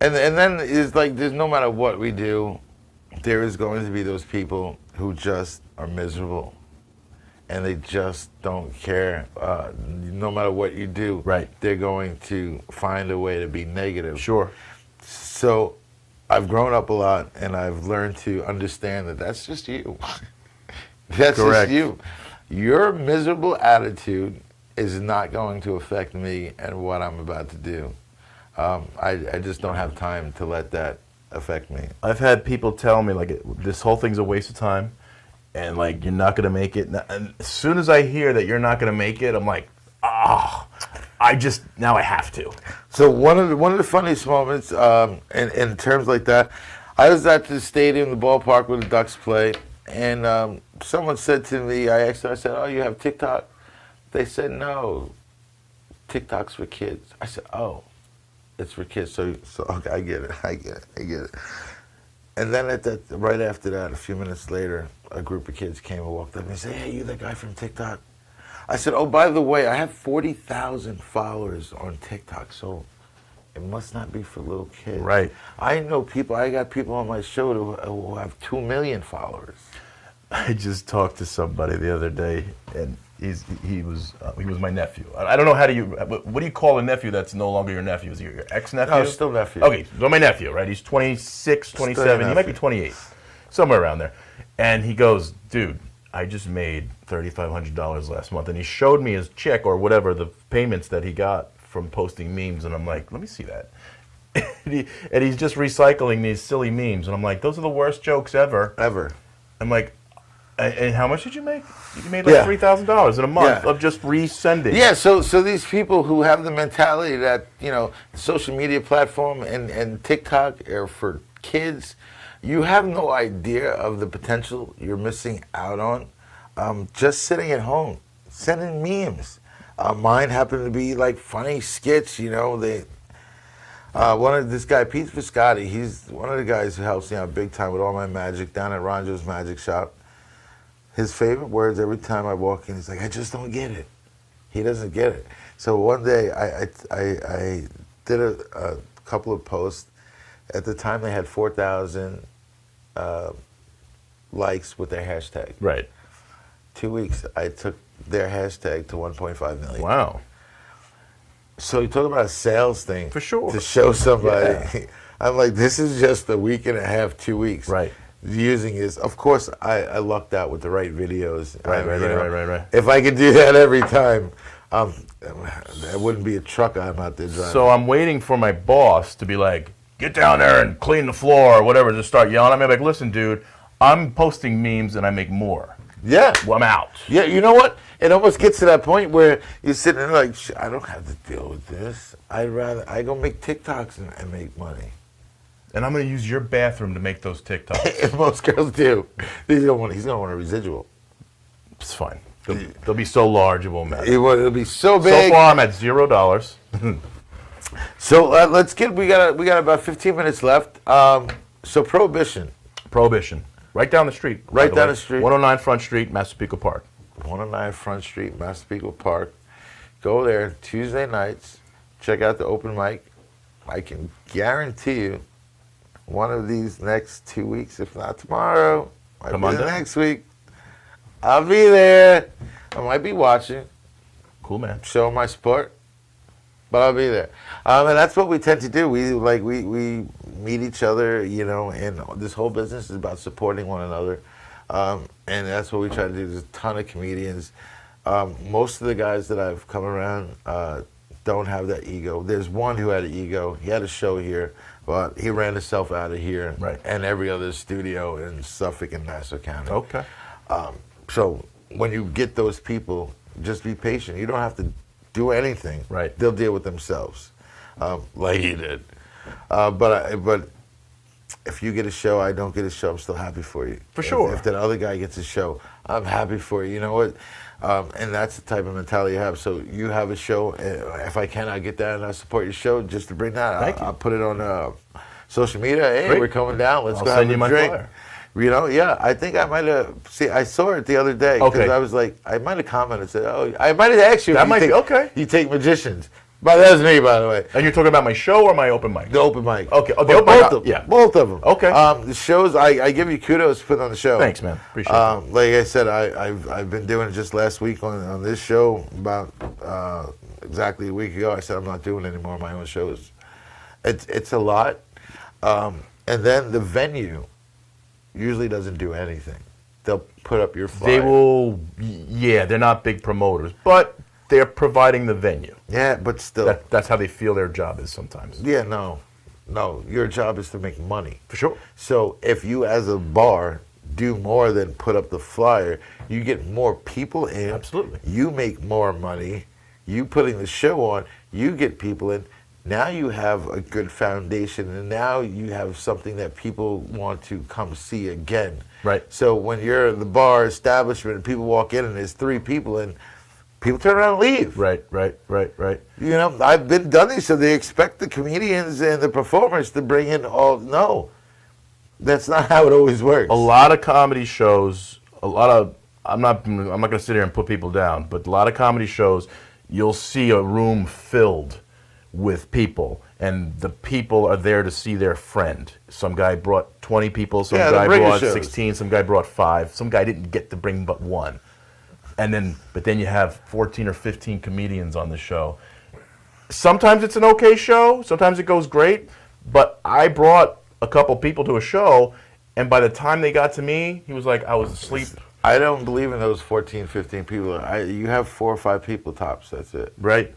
[SPEAKER 1] And then it's there's no matter what we do, there is going to be those people who just are miserable. And they just don't care. No matter what you do,
[SPEAKER 5] right,
[SPEAKER 1] they're going to find a way to be negative.
[SPEAKER 5] Sure.
[SPEAKER 1] So I've grown up a lot, and I've learned to understand that that's just you. That's
[SPEAKER 5] correct.
[SPEAKER 1] Just you. Your miserable attitude is not going to affect me and what I'm about to do. I just don't have time to let that affect me.
[SPEAKER 5] I've had people tell me, this whole thing's a waste of time. And you're not gonna make it. And as soon as I hear that you're not gonna make it, I'm like, now I have to.
[SPEAKER 1] So one of the funniest moments in terms like that, I was at the stadium, the ballpark where the Ducks play, and someone said to me, I asked them, I said, oh, you have TikTok? They said, no, TikTok's for kids. I said, oh, it's for kids. So okay, I get it. And then right after that, a few minutes later, a group of kids came and walked up and said, hey, you the guy from TikTok? I said, oh, by the way, I have 40,000 followers on TikTok, so it must not be for little kids.
[SPEAKER 5] Right.
[SPEAKER 1] I got people on my show who have 2 million followers.
[SPEAKER 5] I just talked to somebody the other day, and he was my nephew. I don't know what do you call a nephew that's no longer your nephew? Is he your ex-nephew?
[SPEAKER 1] No, still nephew.
[SPEAKER 5] Okay, so my nephew, right? He's 26, 27. He might be 28, somewhere around there. And he goes, dude, I just made $3,500 last month. And he showed me his check or whatever, the payments that he got from posting memes. And I'm like, let me see that. and he's just recycling these silly memes. And I'm like, those are the worst jokes ever.
[SPEAKER 1] Ever.
[SPEAKER 5] I'm like, and how much did you make? You made like $3,000 in a month of just resending.
[SPEAKER 1] Yeah, so these people who have the mentality that, social media platform and TikTok are for kids, you have no idea of the potential you're missing out on. Just sitting at home, sending memes. Mine happen to be like funny skits, this guy, Pete Viscotti, he's one of the guys who helps me out big time with all my magic down at Ronjo's Magic Shop. His favorite words every time I walk in, he's like, I just don't get it. He doesn't get it. So one day I did a couple of posts. At the time they had 4,000 likes with their hashtag.
[SPEAKER 5] Right.
[SPEAKER 1] 2 weeks, I took their hashtag to 1.5 million.
[SPEAKER 5] Wow.
[SPEAKER 1] So you talk about a sales thing.
[SPEAKER 5] For sure.
[SPEAKER 1] To show somebody. Yeah. I'm like, this is just a week and a half, 2 weeks.
[SPEAKER 5] Right.
[SPEAKER 1] Using is, of course, I lucked out with the right videos.
[SPEAKER 5] Right.
[SPEAKER 1] If I could do that every time, there wouldn't be a truck I'm out there driving.
[SPEAKER 5] So I'm waiting for my boss to be like, get down there and clean the floor or whatever, just start yelling at me. I'm like, listen, dude, I'm posting memes and I make more.
[SPEAKER 1] Yeah.
[SPEAKER 5] Well, I'm out.
[SPEAKER 1] Yeah, you know what? It almost gets to that point where you're sitting there like, I don't have to deal with this. I go make TikToks and make money.
[SPEAKER 5] And I'm going to use your bathroom to make those TikToks.
[SPEAKER 1] Most girls do. He's going to want a residual.
[SPEAKER 5] It's fine. They'll be so large it won't matter.
[SPEAKER 1] It'll be so big.
[SPEAKER 5] So far, I'm at $0.
[SPEAKER 1] So let's get. We got about 15 minutes left. So Prohibition.
[SPEAKER 5] Right down the street.
[SPEAKER 1] Right down the street.
[SPEAKER 5] 109 Front Street, Massapequa Park.
[SPEAKER 1] 109 Front Street, Massapequa Park. Go there Tuesday nights. Check out the open mic. I can guarantee you, one of these next 2 weeks, if not tomorrow, might be the next week, I'll be there. I might be watching.
[SPEAKER 5] Cool, man.
[SPEAKER 1] Showing my support. But I'll be there. And that's what we tend to do. We meet each other, and this whole business is about supporting one another. And that's what we try to do. There's a ton of comedians. Most of the guys that I've come around don't have that ego. There's one who had an ego. He had a show here, but he ran himself out of here and every other studio in Suffolk and Nassau County.
[SPEAKER 5] Okay.
[SPEAKER 1] So when you get those people, just be patient. You don't have to do anything.
[SPEAKER 5] Right.
[SPEAKER 1] They'll deal with themselves, like he did. But if you get a show, I don't get a show, I'm still happy for you.
[SPEAKER 5] For sure.
[SPEAKER 1] If that other guy gets a show, I'm happy for you. You know what? And that's the type of mentality you have. So you have a show. If I can, I'll get that and I'll support your show just to bring that.
[SPEAKER 5] Thank you.
[SPEAKER 1] I'll put it on social media. Hey,
[SPEAKER 5] Great.
[SPEAKER 1] We're coming down. Let's
[SPEAKER 5] I'll
[SPEAKER 1] go
[SPEAKER 5] send
[SPEAKER 1] have
[SPEAKER 5] you
[SPEAKER 1] a
[SPEAKER 5] my
[SPEAKER 1] drink.
[SPEAKER 5] flyer.
[SPEAKER 1] Yeah, I think I might have. See, I saw it the other day because I was like, I might have commented and said, "Oh, I might have asked you."
[SPEAKER 5] That might be okay.
[SPEAKER 1] You take magicians, but that was me, by the way.
[SPEAKER 5] And you're talking about my show or my open mic?
[SPEAKER 1] The open mic.
[SPEAKER 5] Okay, the
[SPEAKER 1] both
[SPEAKER 5] open mic.
[SPEAKER 1] of them.
[SPEAKER 5] Yeah,
[SPEAKER 1] both of them.
[SPEAKER 5] Okay.
[SPEAKER 1] The shows, I give you kudos for putting on the show.
[SPEAKER 5] Thanks, man. Appreciate it.
[SPEAKER 1] Like I said, I've been doing it just last week on this show. About exactly a week ago, I said I'm not doing any more of my own shows. It's a lot, and then the venue usually doesn't do anything. They'll put up your flyer.
[SPEAKER 5] They will, they're not big promoters, but they're providing the venue.
[SPEAKER 1] Yeah, but still.
[SPEAKER 5] That's how they feel their job is sometimes.
[SPEAKER 1] Yeah, no. Your job is to make money.
[SPEAKER 5] For sure.
[SPEAKER 1] So if you as a bar do more than put up the flyer, you get more people in.
[SPEAKER 5] Absolutely.
[SPEAKER 1] You make more money. You putting the show on, you get people in. Now you have a good foundation, and now you have something that people want to come see again.
[SPEAKER 5] Right.
[SPEAKER 1] So when you're in the bar establishment and people walk in and there's 3 people in, people turn around and leave.
[SPEAKER 5] Right.
[SPEAKER 1] I've been done these, so they expect the comedians and the performers to bring in all. No, that's not how it always works.
[SPEAKER 5] A lot of comedy shows, I'm not going to sit here and put people down, but a lot of comedy shows, you'll see a room filled with people, and the people are there to see their friend. Some guy brought 20 people, some
[SPEAKER 1] Yeah, the
[SPEAKER 5] guy
[SPEAKER 1] bringer
[SPEAKER 5] brought
[SPEAKER 1] shows.
[SPEAKER 5] 16, some guy brought 5, some guy didn't get to bring but 1. But then you have 14 or 15 comedians on the show. Sometimes it's an okay show, sometimes it goes great, but I brought a couple people to a show, and by the time they got to me, he was like, I was asleep.
[SPEAKER 1] I don't believe in those 14, 15 people. You have 4 or 5 people tops. That's it.
[SPEAKER 5] Right.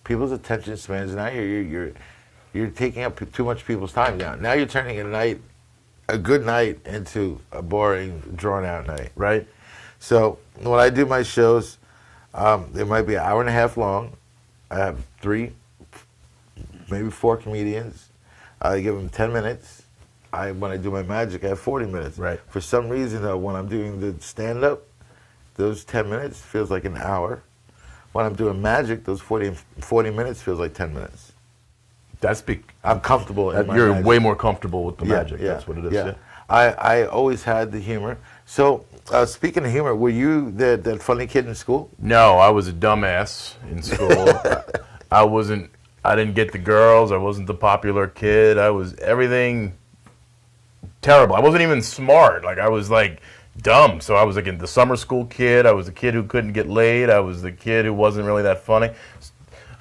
[SPEAKER 1] People's attention spans now. You're taking up too much people's time now. Now you're turning a good night into a boring, drawn out night.
[SPEAKER 5] Right.
[SPEAKER 1] So when I do my shows, it might be an hour and a half long. I have 3, maybe 4 comedians. I give them 10 minutes. When I do my magic, I have 40 minutes.
[SPEAKER 5] Right.
[SPEAKER 1] For some reason, though, when I'm doing the stand-up, those 10 minutes feels like an hour. When I'm doing magic, those 40 minutes feels like 10 minutes. I'm comfortable in my
[SPEAKER 5] You're
[SPEAKER 1] magic.
[SPEAKER 5] way more comfortable with the
[SPEAKER 1] Yeah,
[SPEAKER 5] magic.
[SPEAKER 1] yeah,
[SPEAKER 5] That's what it is.
[SPEAKER 1] yeah.
[SPEAKER 5] Yeah.
[SPEAKER 1] I always had the humor. So speaking of humor, were you that funny kid in school?
[SPEAKER 5] No, I was a dumbass in school. I didn't get the girls. I wasn't the popular kid. I was everything terrible. I wasn't even smart. Like I was like dumb. So I was like the summer school kid. I was the kid who couldn't get laid. I was the kid who wasn't really that funny.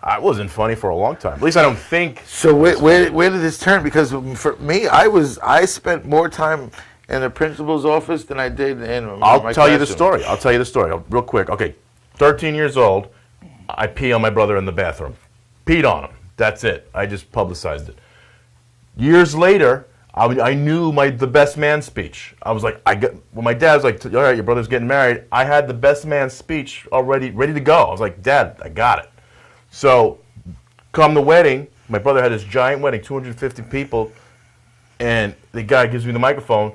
[SPEAKER 5] I wasn't funny for a long time. At least I don't think.
[SPEAKER 1] So where did this turn? Because for me, I spent more time in the principal's office than I did in
[SPEAKER 5] I'll
[SPEAKER 1] my
[SPEAKER 5] tell you the
[SPEAKER 1] classroom.
[SPEAKER 5] story. I'll tell you the story real quick. Okay, 13 years old. I pee on my brother in the bathroom. Peed on him. That's it. I just publicized it. Years later, I knew the best man speech. I was like, when my dad was like, all right, your brother's getting married, I had the best man speech already ready to go. I was like, Dad, I got it. So, come the wedding, my brother had this giant wedding, 250 people, and the guy gives me the microphone,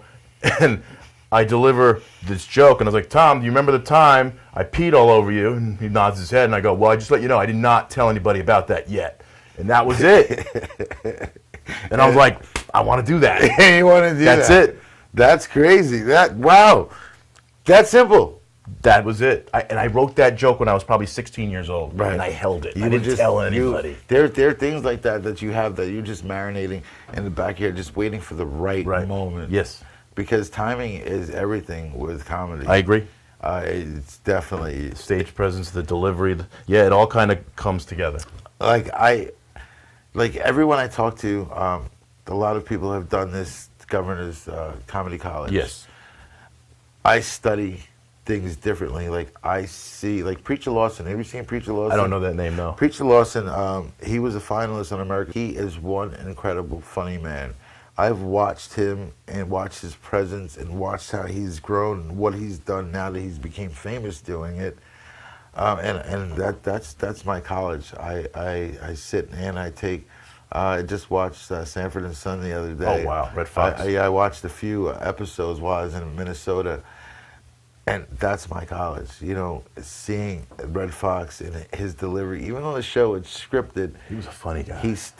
[SPEAKER 5] and I deliver this joke, and I was like, Tom, do you remember the time I peed all over you? And he nods his head, and I go, well, I just let you know, I did not tell anybody about that yet. And that was it. And I was like, I want to do that.
[SPEAKER 1] You want to do
[SPEAKER 5] That's
[SPEAKER 1] that?
[SPEAKER 5] it.
[SPEAKER 1] That's crazy. Wow. That simple.
[SPEAKER 5] That was it. I wrote that joke when I was probably 16 years old,
[SPEAKER 1] Right.
[SPEAKER 5] and I held it.
[SPEAKER 1] You
[SPEAKER 5] I
[SPEAKER 1] were
[SPEAKER 5] didn't tell anybody.
[SPEAKER 1] There are things like that you have that you're just marinating in the back here, just waiting for the right moment.
[SPEAKER 5] Yes.
[SPEAKER 1] Because timing is everything with comedy.
[SPEAKER 5] I agree.
[SPEAKER 1] It's definitely
[SPEAKER 5] Stage presence, the delivery, it all kind of comes together.
[SPEAKER 1] like everyone I talk to. A lot of people have done this. Governor's Comedy College.
[SPEAKER 5] Yes.
[SPEAKER 1] I study things differently. Like I see, like Preacher Lawson. Have you seen Preacher Lawson?
[SPEAKER 5] I don't know that name, no.
[SPEAKER 1] Preacher Lawson, he was a finalist on America. He is one incredible funny man. I've watched him and watched his presence and watched how he's grown and what he's done now that he's became famous doing it. And that's my college. I sit and I take. I just watched Sanford and Son the other day.
[SPEAKER 5] Oh wow, Red Fox.
[SPEAKER 1] I watched a few episodes while I was in Minnesota. And that's my college, seeing Red Fox and his delivery. Even though the show is scripted,
[SPEAKER 5] He was a funny guy.
[SPEAKER 1] his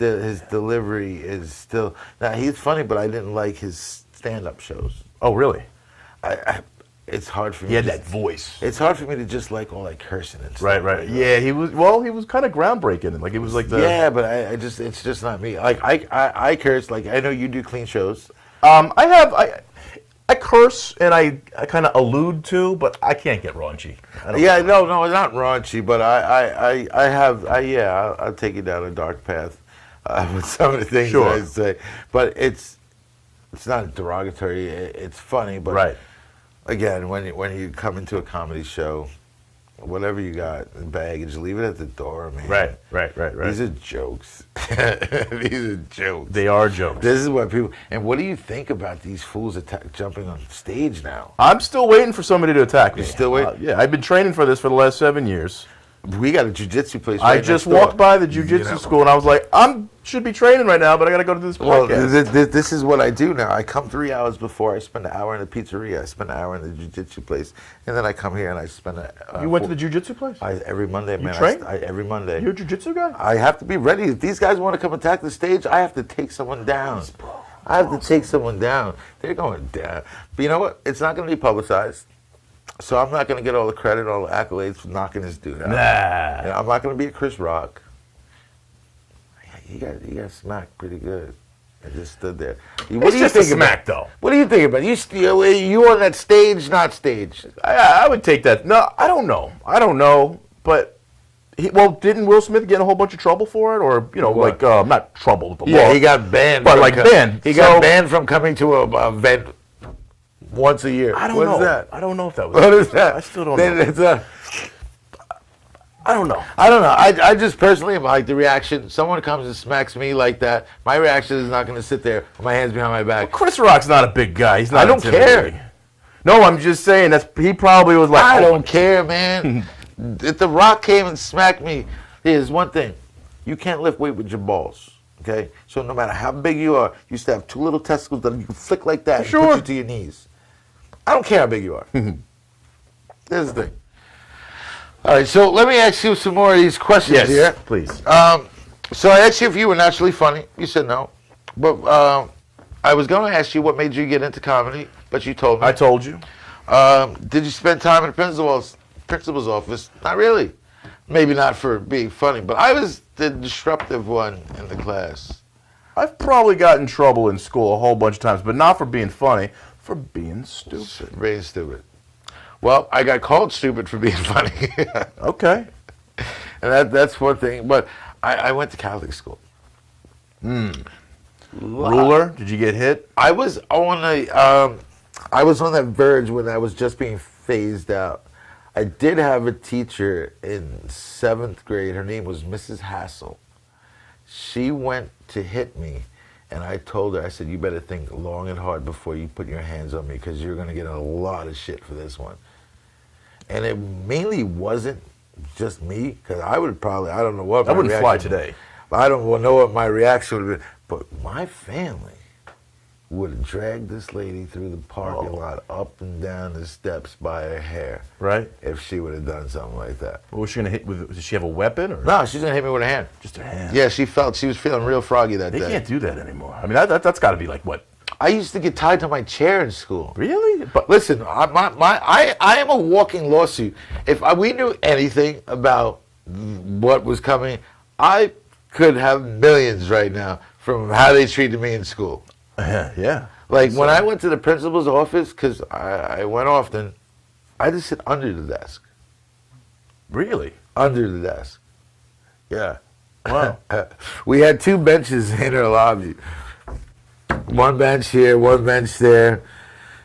[SPEAKER 1] delivery is still. Now he's funny, but I didn't like his stand-up shows.
[SPEAKER 5] Oh really?
[SPEAKER 1] It's hard for me.
[SPEAKER 5] He had
[SPEAKER 1] to
[SPEAKER 5] that voice.
[SPEAKER 1] It's hard for me to just like all that cursing and stuff.
[SPEAKER 5] Right.
[SPEAKER 1] like that.
[SPEAKER 5] Yeah, he was kind of groundbreaking. Like it was like the.
[SPEAKER 1] Yeah, but it's just not me. Like I curse. Like I know you do clean shows.
[SPEAKER 5] I curse and I kind of allude to, but I can't get raunchy.
[SPEAKER 1] Yeah, no, it's not raunchy, but I'll take you down a dark path with some of the things that I say. But it's not derogatory. It's funny, but
[SPEAKER 5] Right.
[SPEAKER 1] again, when you come into a comedy show, whatever you got in baggage, leave it at the door, man.
[SPEAKER 5] Right.
[SPEAKER 1] These are jokes. These are jokes.
[SPEAKER 5] They are jokes.
[SPEAKER 1] This is what people. And what do you think about these fools jumping on stage now?
[SPEAKER 5] I'm still waiting for somebody to attack me.
[SPEAKER 1] You're still waiting?
[SPEAKER 5] Yeah, I've been training for this for the last 7 years.
[SPEAKER 1] We got a jiu-jitsu place.
[SPEAKER 5] I
[SPEAKER 1] Right
[SPEAKER 5] just
[SPEAKER 1] next door.
[SPEAKER 5] walked by the jiu-jitsu school and I was like, should be training right now, but I got to go to this
[SPEAKER 1] Well,
[SPEAKER 5] podcast.
[SPEAKER 1] this is what I do now. I come 3 hours before. I spend an hour in the pizzeria. I spend an hour in the jiu-jitsu place, and then I come here and I spend.
[SPEAKER 5] You went to the jiu-jitsu place?
[SPEAKER 1] Every Monday, man.
[SPEAKER 5] train?
[SPEAKER 1] Every Monday.
[SPEAKER 5] You're a jiu-jitsu guy?
[SPEAKER 1] I have to be ready. If these guys want to come attack the stage, I have to take someone down. I have to take someone down. They're going down. But you know what? It's not going to be publicized. So I'm not going to get all the credit, all the accolades for knocking this dude out.
[SPEAKER 5] Nah.
[SPEAKER 1] And I'm not going to be a Chris Rock. he got smacked pretty good. I just stood there.
[SPEAKER 5] It's just a smack, though.
[SPEAKER 1] What do you think about it? You on that stage, not stage?
[SPEAKER 5] I would take that. No, I don't know. But didn't Will Smith get in a whole bunch of trouble for it, or
[SPEAKER 1] What?
[SPEAKER 5] like not trouble with the
[SPEAKER 1] Yeah,
[SPEAKER 5] law?
[SPEAKER 1] he got banned.
[SPEAKER 5] But
[SPEAKER 1] from
[SPEAKER 5] like banned.
[SPEAKER 1] He got banned from coming to a event once a year.
[SPEAKER 5] I don't
[SPEAKER 1] What
[SPEAKER 5] know.
[SPEAKER 1] is that?
[SPEAKER 5] I don't know if that was.
[SPEAKER 1] What is that?
[SPEAKER 5] I still don't know. I don't know.
[SPEAKER 1] I don't know. I just personally am like the reaction. Someone comes and smacks me like that. My reaction is not going to sit there with my hands behind my back.
[SPEAKER 5] Chris Rock's not a big guy. He's not.
[SPEAKER 1] I don't
[SPEAKER 5] intimidating.
[SPEAKER 1] care.
[SPEAKER 5] No, I'm just saying he probably was like.
[SPEAKER 1] I don't care, man. If The Rock came and smacked me, here's one thing: you can't lift weight with your balls. Okay, so no matter how big you are, you still have two little testicles that you can flick like that and
[SPEAKER 5] Sure.
[SPEAKER 1] put you to your knees. I don't care how big you are. Here's the thing. All right, so let me ask you some more of these questions here.
[SPEAKER 5] Please.
[SPEAKER 1] So I asked you if you were naturally funny. You said no. But I was going to ask you what made you get into comedy, but you told me.
[SPEAKER 5] I told you.
[SPEAKER 1] Did you spend time in the principal's office? Not really. Maybe not for being funny, but I was the disruptive one in the class.
[SPEAKER 5] I've probably gotten in trouble in school a whole bunch of times, but not for being funny, for being stupid.
[SPEAKER 1] Being stupid. Well, I got called stupid for being funny.
[SPEAKER 5] Okay.
[SPEAKER 1] And that's one thing. But I went to Catholic school.
[SPEAKER 5] Ruler? Did you get hit?
[SPEAKER 1] I was on that verge when I was just being phased out. I did have a teacher in 7th grade. Her name was Mrs. Hassel. She went to hit me, and I told her, I said, you better think long and hard before you put your hands on me, because you're going to get a lot of shit for this one. And it mainly wasn't just me, because I would probably, I don't know what
[SPEAKER 5] I
[SPEAKER 1] my
[SPEAKER 5] wouldn't fly
[SPEAKER 1] reaction-
[SPEAKER 5] today.
[SPEAKER 1] I don't know what my reaction would have been, but my family would have dragged this lady through the parking lot, up and down the steps by her hair.
[SPEAKER 5] Right.
[SPEAKER 1] If she would have done something like that.
[SPEAKER 5] What was she gonna hit with? Did she have a weapon or?
[SPEAKER 1] No, she's gonna hit me with her hand.
[SPEAKER 5] Just her hand.
[SPEAKER 1] Yeah, she was feeling real froggy that
[SPEAKER 5] They
[SPEAKER 1] day.
[SPEAKER 5] can't do that anymore. I mean, that's got to be like what?
[SPEAKER 1] I used to get tied to my chair in school.
[SPEAKER 5] Really?
[SPEAKER 1] But listen, I am a walking lawsuit. If we knew anything about what was coming, I could have millions right now from how they treated me in school.
[SPEAKER 5] Yeah.
[SPEAKER 1] Like when I went to the principal's office, because I went often, I just sit under the desk.
[SPEAKER 5] Really?
[SPEAKER 1] Under the desk. Yeah.
[SPEAKER 5] Wow.
[SPEAKER 1] We had 2 benches in our lobby. One bench here, one bench there.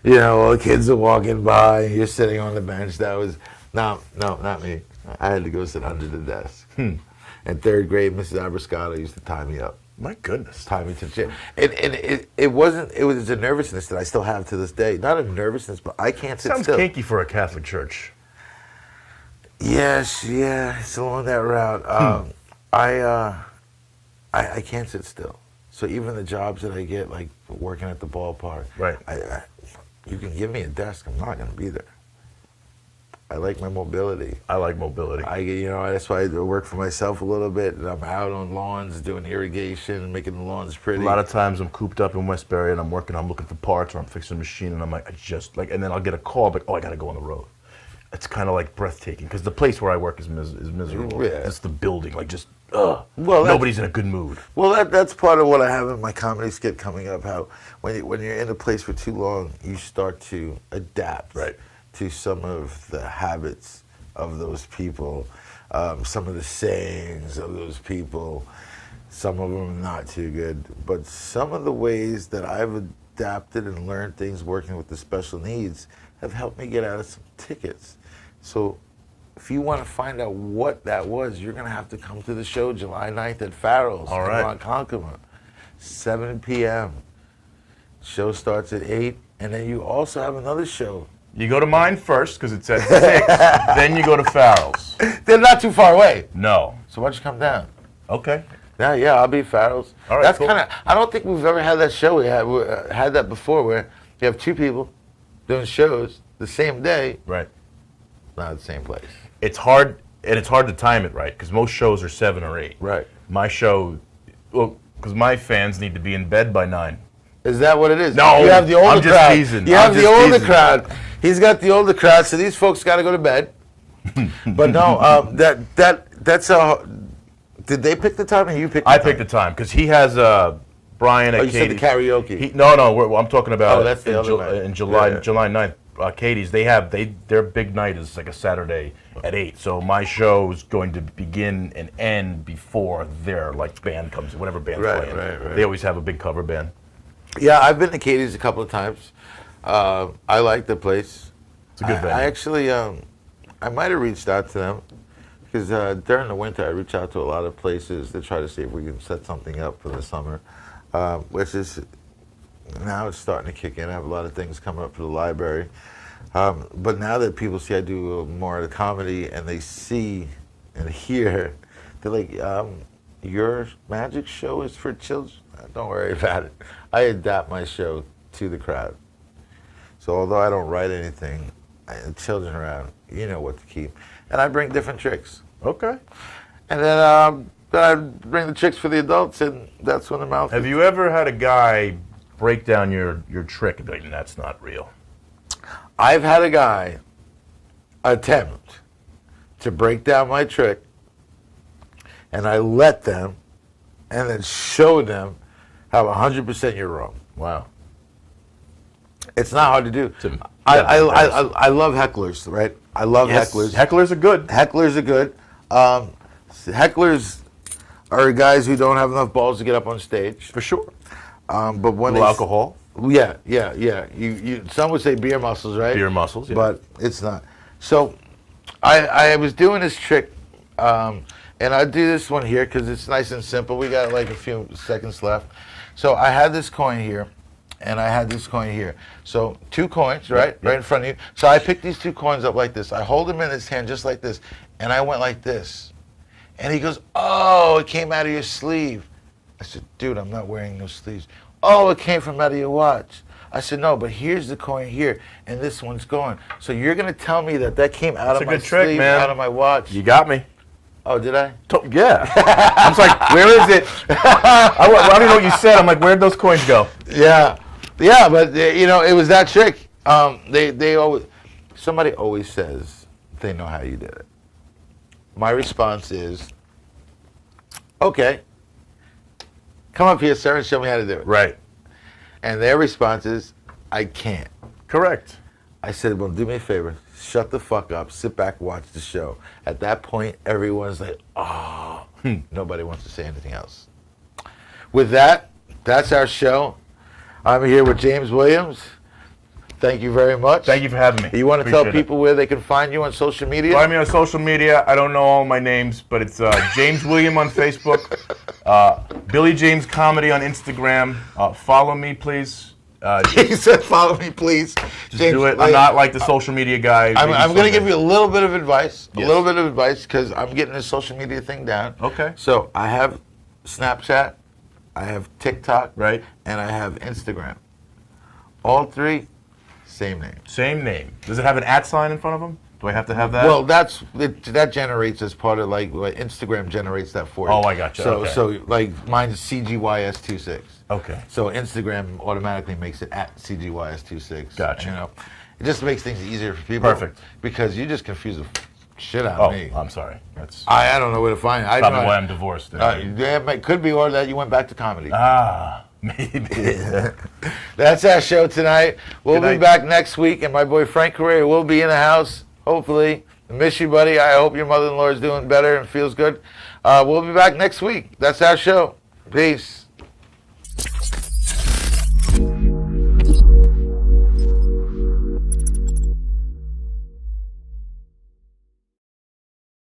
[SPEAKER 1] You know, all the kids are walking by, and you're sitting on the bench. That was, no, not me. I had to go sit under the desk. In 3rd grade, Mrs. Abrascato used to tie me up.
[SPEAKER 5] My goodness.
[SPEAKER 1] Tie me to the chair. And it wasn't, it was a nervousness that I still have to this day. Not a nervousness, but I can't sit
[SPEAKER 5] Sounds
[SPEAKER 1] still.
[SPEAKER 5] kinky for a Catholic church.
[SPEAKER 1] Yes, yeah, it's along that route. I can't sit still. So even the jobs that I get, like working at the ballpark,
[SPEAKER 5] Right.
[SPEAKER 1] You can give me a desk, I'm not going to be there. I like my mobility.
[SPEAKER 5] I like mobility.
[SPEAKER 1] That's why I work for myself a little bit, and I'm out on lawns doing irrigation, making the lawns pretty.
[SPEAKER 5] A lot of times I'm cooped up in Westbury and I'm looking for parts or I'm fixing a machine and I'm like, and then I'll get a call, like, oh, I got to go on the road. It's kind of like breathtaking because the place where I work is miserable.
[SPEAKER 1] Yeah.
[SPEAKER 5] It's the building, like just,
[SPEAKER 1] Well,
[SPEAKER 5] nobody's in a good mood.
[SPEAKER 1] Well, that's part of what I have in my comedy skit coming up. How when you're in a place for too long, you start to adapt to some of the habits of those people, some of the sayings of those people. Some of them not too good, but some of the ways that I've adapted and learned things working with the special needs have helped me get out of some tickets. So if you want to find out what that was, you're going to have to come to the show July 9th at Farrell's in Ronkonkoma, 7 p.m. Show starts at 8, and then you also have another show.
[SPEAKER 5] You go to mine first because it's at 6, then you go to Farrell's.
[SPEAKER 1] They're not too far away.
[SPEAKER 5] No.
[SPEAKER 1] So why don't you come down?
[SPEAKER 5] Okay.
[SPEAKER 1] Yeah, I'll be at Farrell's.
[SPEAKER 5] All right,
[SPEAKER 1] That's
[SPEAKER 5] cool.
[SPEAKER 1] kind of, I don't think we've ever had that show. We had that before where you have 2 people doing shows the same day.
[SPEAKER 5] Right.
[SPEAKER 1] Not at the same place.
[SPEAKER 5] It's hard, and it's hard to time it right because most shows are 7 or 8.
[SPEAKER 1] Right.
[SPEAKER 5] My show, because my fans need to be in bed by 9.
[SPEAKER 1] Is that what it is?
[SPEAKER 5] No,
[SPEAKER 1] you have the older
[SPEAKER 5] I'm just
[SPEAKER 1] crowd.
[SPEAKER 5] teasing.
[SPEAKER 1] You
[SPEAKER 5] I'm
[SPEAKER 1] have the
[SPEAKER 5] just
[SPEAKER 1] older
[SPEAKER 5] teasing.
[SPEAKER 1] crowd. He's got the older crowd, so these folks got to go to bed. But no, Did they pick the time or you picked?
[SPEAKER 5] I picked the time because he has Brian at
[SPEAKER 1] Oh, you said the
[SPEAKER 5] Katie's.
[SPEAKER 1] karaoke.
[SPEAKER 5] No, I'm talking about
[SPEAKER 1] Oh, that's the other night.
[SPEAKER 5] in July,
[SPEAKER 1] Yeah.
[SPEAKER 5] July 9th. Katie's, their big night is like a Saturday at 8. So my show is going to begin and end before their band comes, whatever band's playing.
[SPEAKER 1] Right.
[SPEAKER 5] They always have a big cover band.
[SPEAKER 1] Yeah, I've been to Katie's a couple of times. I like the place.
[SPEAKER 5] It's a good venue.
[SPEAKER 1] I actually, I might have reached out to them because during the winter I reach out to a lot of places to try to see if we can set something up for the summer, which is now it's starting to kick in. I have a lot of things coming up for the library. But now that people see I do more of the comedy and they see and hear, they're like, your magic show is for children? Don't worry about it. I adapt my show to the crowd. So although I don't write anything, children around, you know what to keep. And I bring different tricks.
[SPEAKER 5] Okay.
[SPEAKER 1] And then I bring the tricks for the adults, and that's when the mouth
[SPEAKER 5] Have you ever had a guy break down your trick and be like, that's not real?
[SPEAKER 1] I've had a guy attempt to break down my trick, and I let them, and then showed them how 100% you're wrong.
[SPEAKER 5] Wow.
[SPEAKER 1] It's not hard to do.
[SPEAKER 5] Yeah,
[SPEAKER 1] I love hecklers, right? I love hecklers.
[SPEAKER 5] Hecklers are good.
[SPEAKER 1] Hecklers are good. Hecklers are guys who don't have enough balls to get up on stage.
[SPEAKER 5] For sure.
[SPEAKER 1] But when
[SPEAKER 5] Little alcohol.
[SPEAKER 1] Yeah. You some would say beer muscles, right?
[SPEAKER 5] Beer muscles, yeah.
[SPEAKER 1] But it's not. So I was doing this trick, and I do this one here because it's nice and simple. We got like a few seconds left. So I had this coin here, and I had this coin here. So 2 coins, right? Right in front of you. So I picked these 2 coins up like this. I hold them in his hand just like this, and I went like this. And he goes, oh, it came out of your sleeve. I said, dude, I'm not wearing no sleeves. Oh, it came from out of your watch. I said, no, but here's the coin here, and this one's gone. So you're going to tell me that came out
[SPEAKER 5] That's
[SPEAKER 1] of
[SPEAKER 5] a
[SPEAKER 1] my
[SPEAKER 5] good trick,
[SPEAKER 1] sleeve,
[SPEAKER 5] man.
[SPEAKER 1] out of my watch?
[SPEAKER 5] You got me.
[SPEAKER 1] Oh, did I?
[SPEAKER 5] Yeah. I was like, where is it? I don't even know what you said. I'm like, where'd those coins go?
[SPEAKER 1] Yeah, but it was that trick. They always, somebody always says they know how you did it. My response is, okay, come up here, sir, and show me how to do it.
[SPEAKER 5] Right.
[SPEAKER 1] And their response is, I can't.
[SPEAKER 5] Correct.
[SPEAKER 1] I said, well, do me a favor. Shut the fuck up. Sit back, watch the show. At that point, everyone's like, oh. Nobody wants to say anything else. With that, that's our show. I'm here with James Williams. Thank you very much.
[SPEAKER 5] Thank you for having me.
[SPEAKER 1] You want to tell
[SPEAKER 5] Appreciate
[SPEAKER 1] people where they can find you on social media?
[SPEAKER 5] Find me on social media. I don't know all my names, but it's James William on Facebook, Billy James Comedy on Instagram. Follow me, please.
[SPEAKER 1] He said, follow me, please.
[SPEAKER 5] Just do it. I'm not like the social media guy.
[SPEAKER 1] I'm going to give you a little bit of advice.
[SPEAKER 5] Yes.
[SPEAKER 1] A little bit of advice because I'm getting the social media thing down.
[SPEAKER 5] Okay.
[SPEAKER 1] So I have Snapchat, I have TikTok,
[SPEAKER 5] Right.
[SPEAKER 1] and I have Instagram. All 3, same name.
[SPEAKER 5] Same name. Does it have an @ sign in front of them? Do I have to have that?
[SPEAKER 1] Well, that generates as part of what Instagram generates that for you.
[SPEAKER 5] Oh, I gotcha.
[SPEAKER 1] So
[SPEAKER 5] Okay.
[SPEAKER 1] so like mine's CGYS26.
[SPEAKER 5] Okay.
[SPEAKER 1] So Instagram automatically makes it @ CGYS26.
[SPEAKER 5] Gotcha.
[SPEAKER 1] It just makes things easier for people.
[SPEAKER 5] Perfect.
[SPEAKER 1] Because you just confuse the shit out
[SPEAKER 5] Oh,
[SPEAKER 1] of me.
[SPEAKER 5] I'm sorry. That's
[SPEAKER 1] I don't know where to find it.
[SPEAKER 5] probably why I'm divorced.
[SPEAKER 1] It could be, or that you went back to comedy.
[SPEAKER 5] Maybe.
[SPEAKER 1] That's our show tonight. We'll
[SPEAKER 5] Good
[SPEAKER 1] be
[SPEAKER 5] night.
[SPEAKER 1] back next week, and my boy Frank Correa will be in the house, hopefully. I miss you, buddy. I hope your mother-in-law is doing better and feels good. We'll be back next week. That's our show. Peace.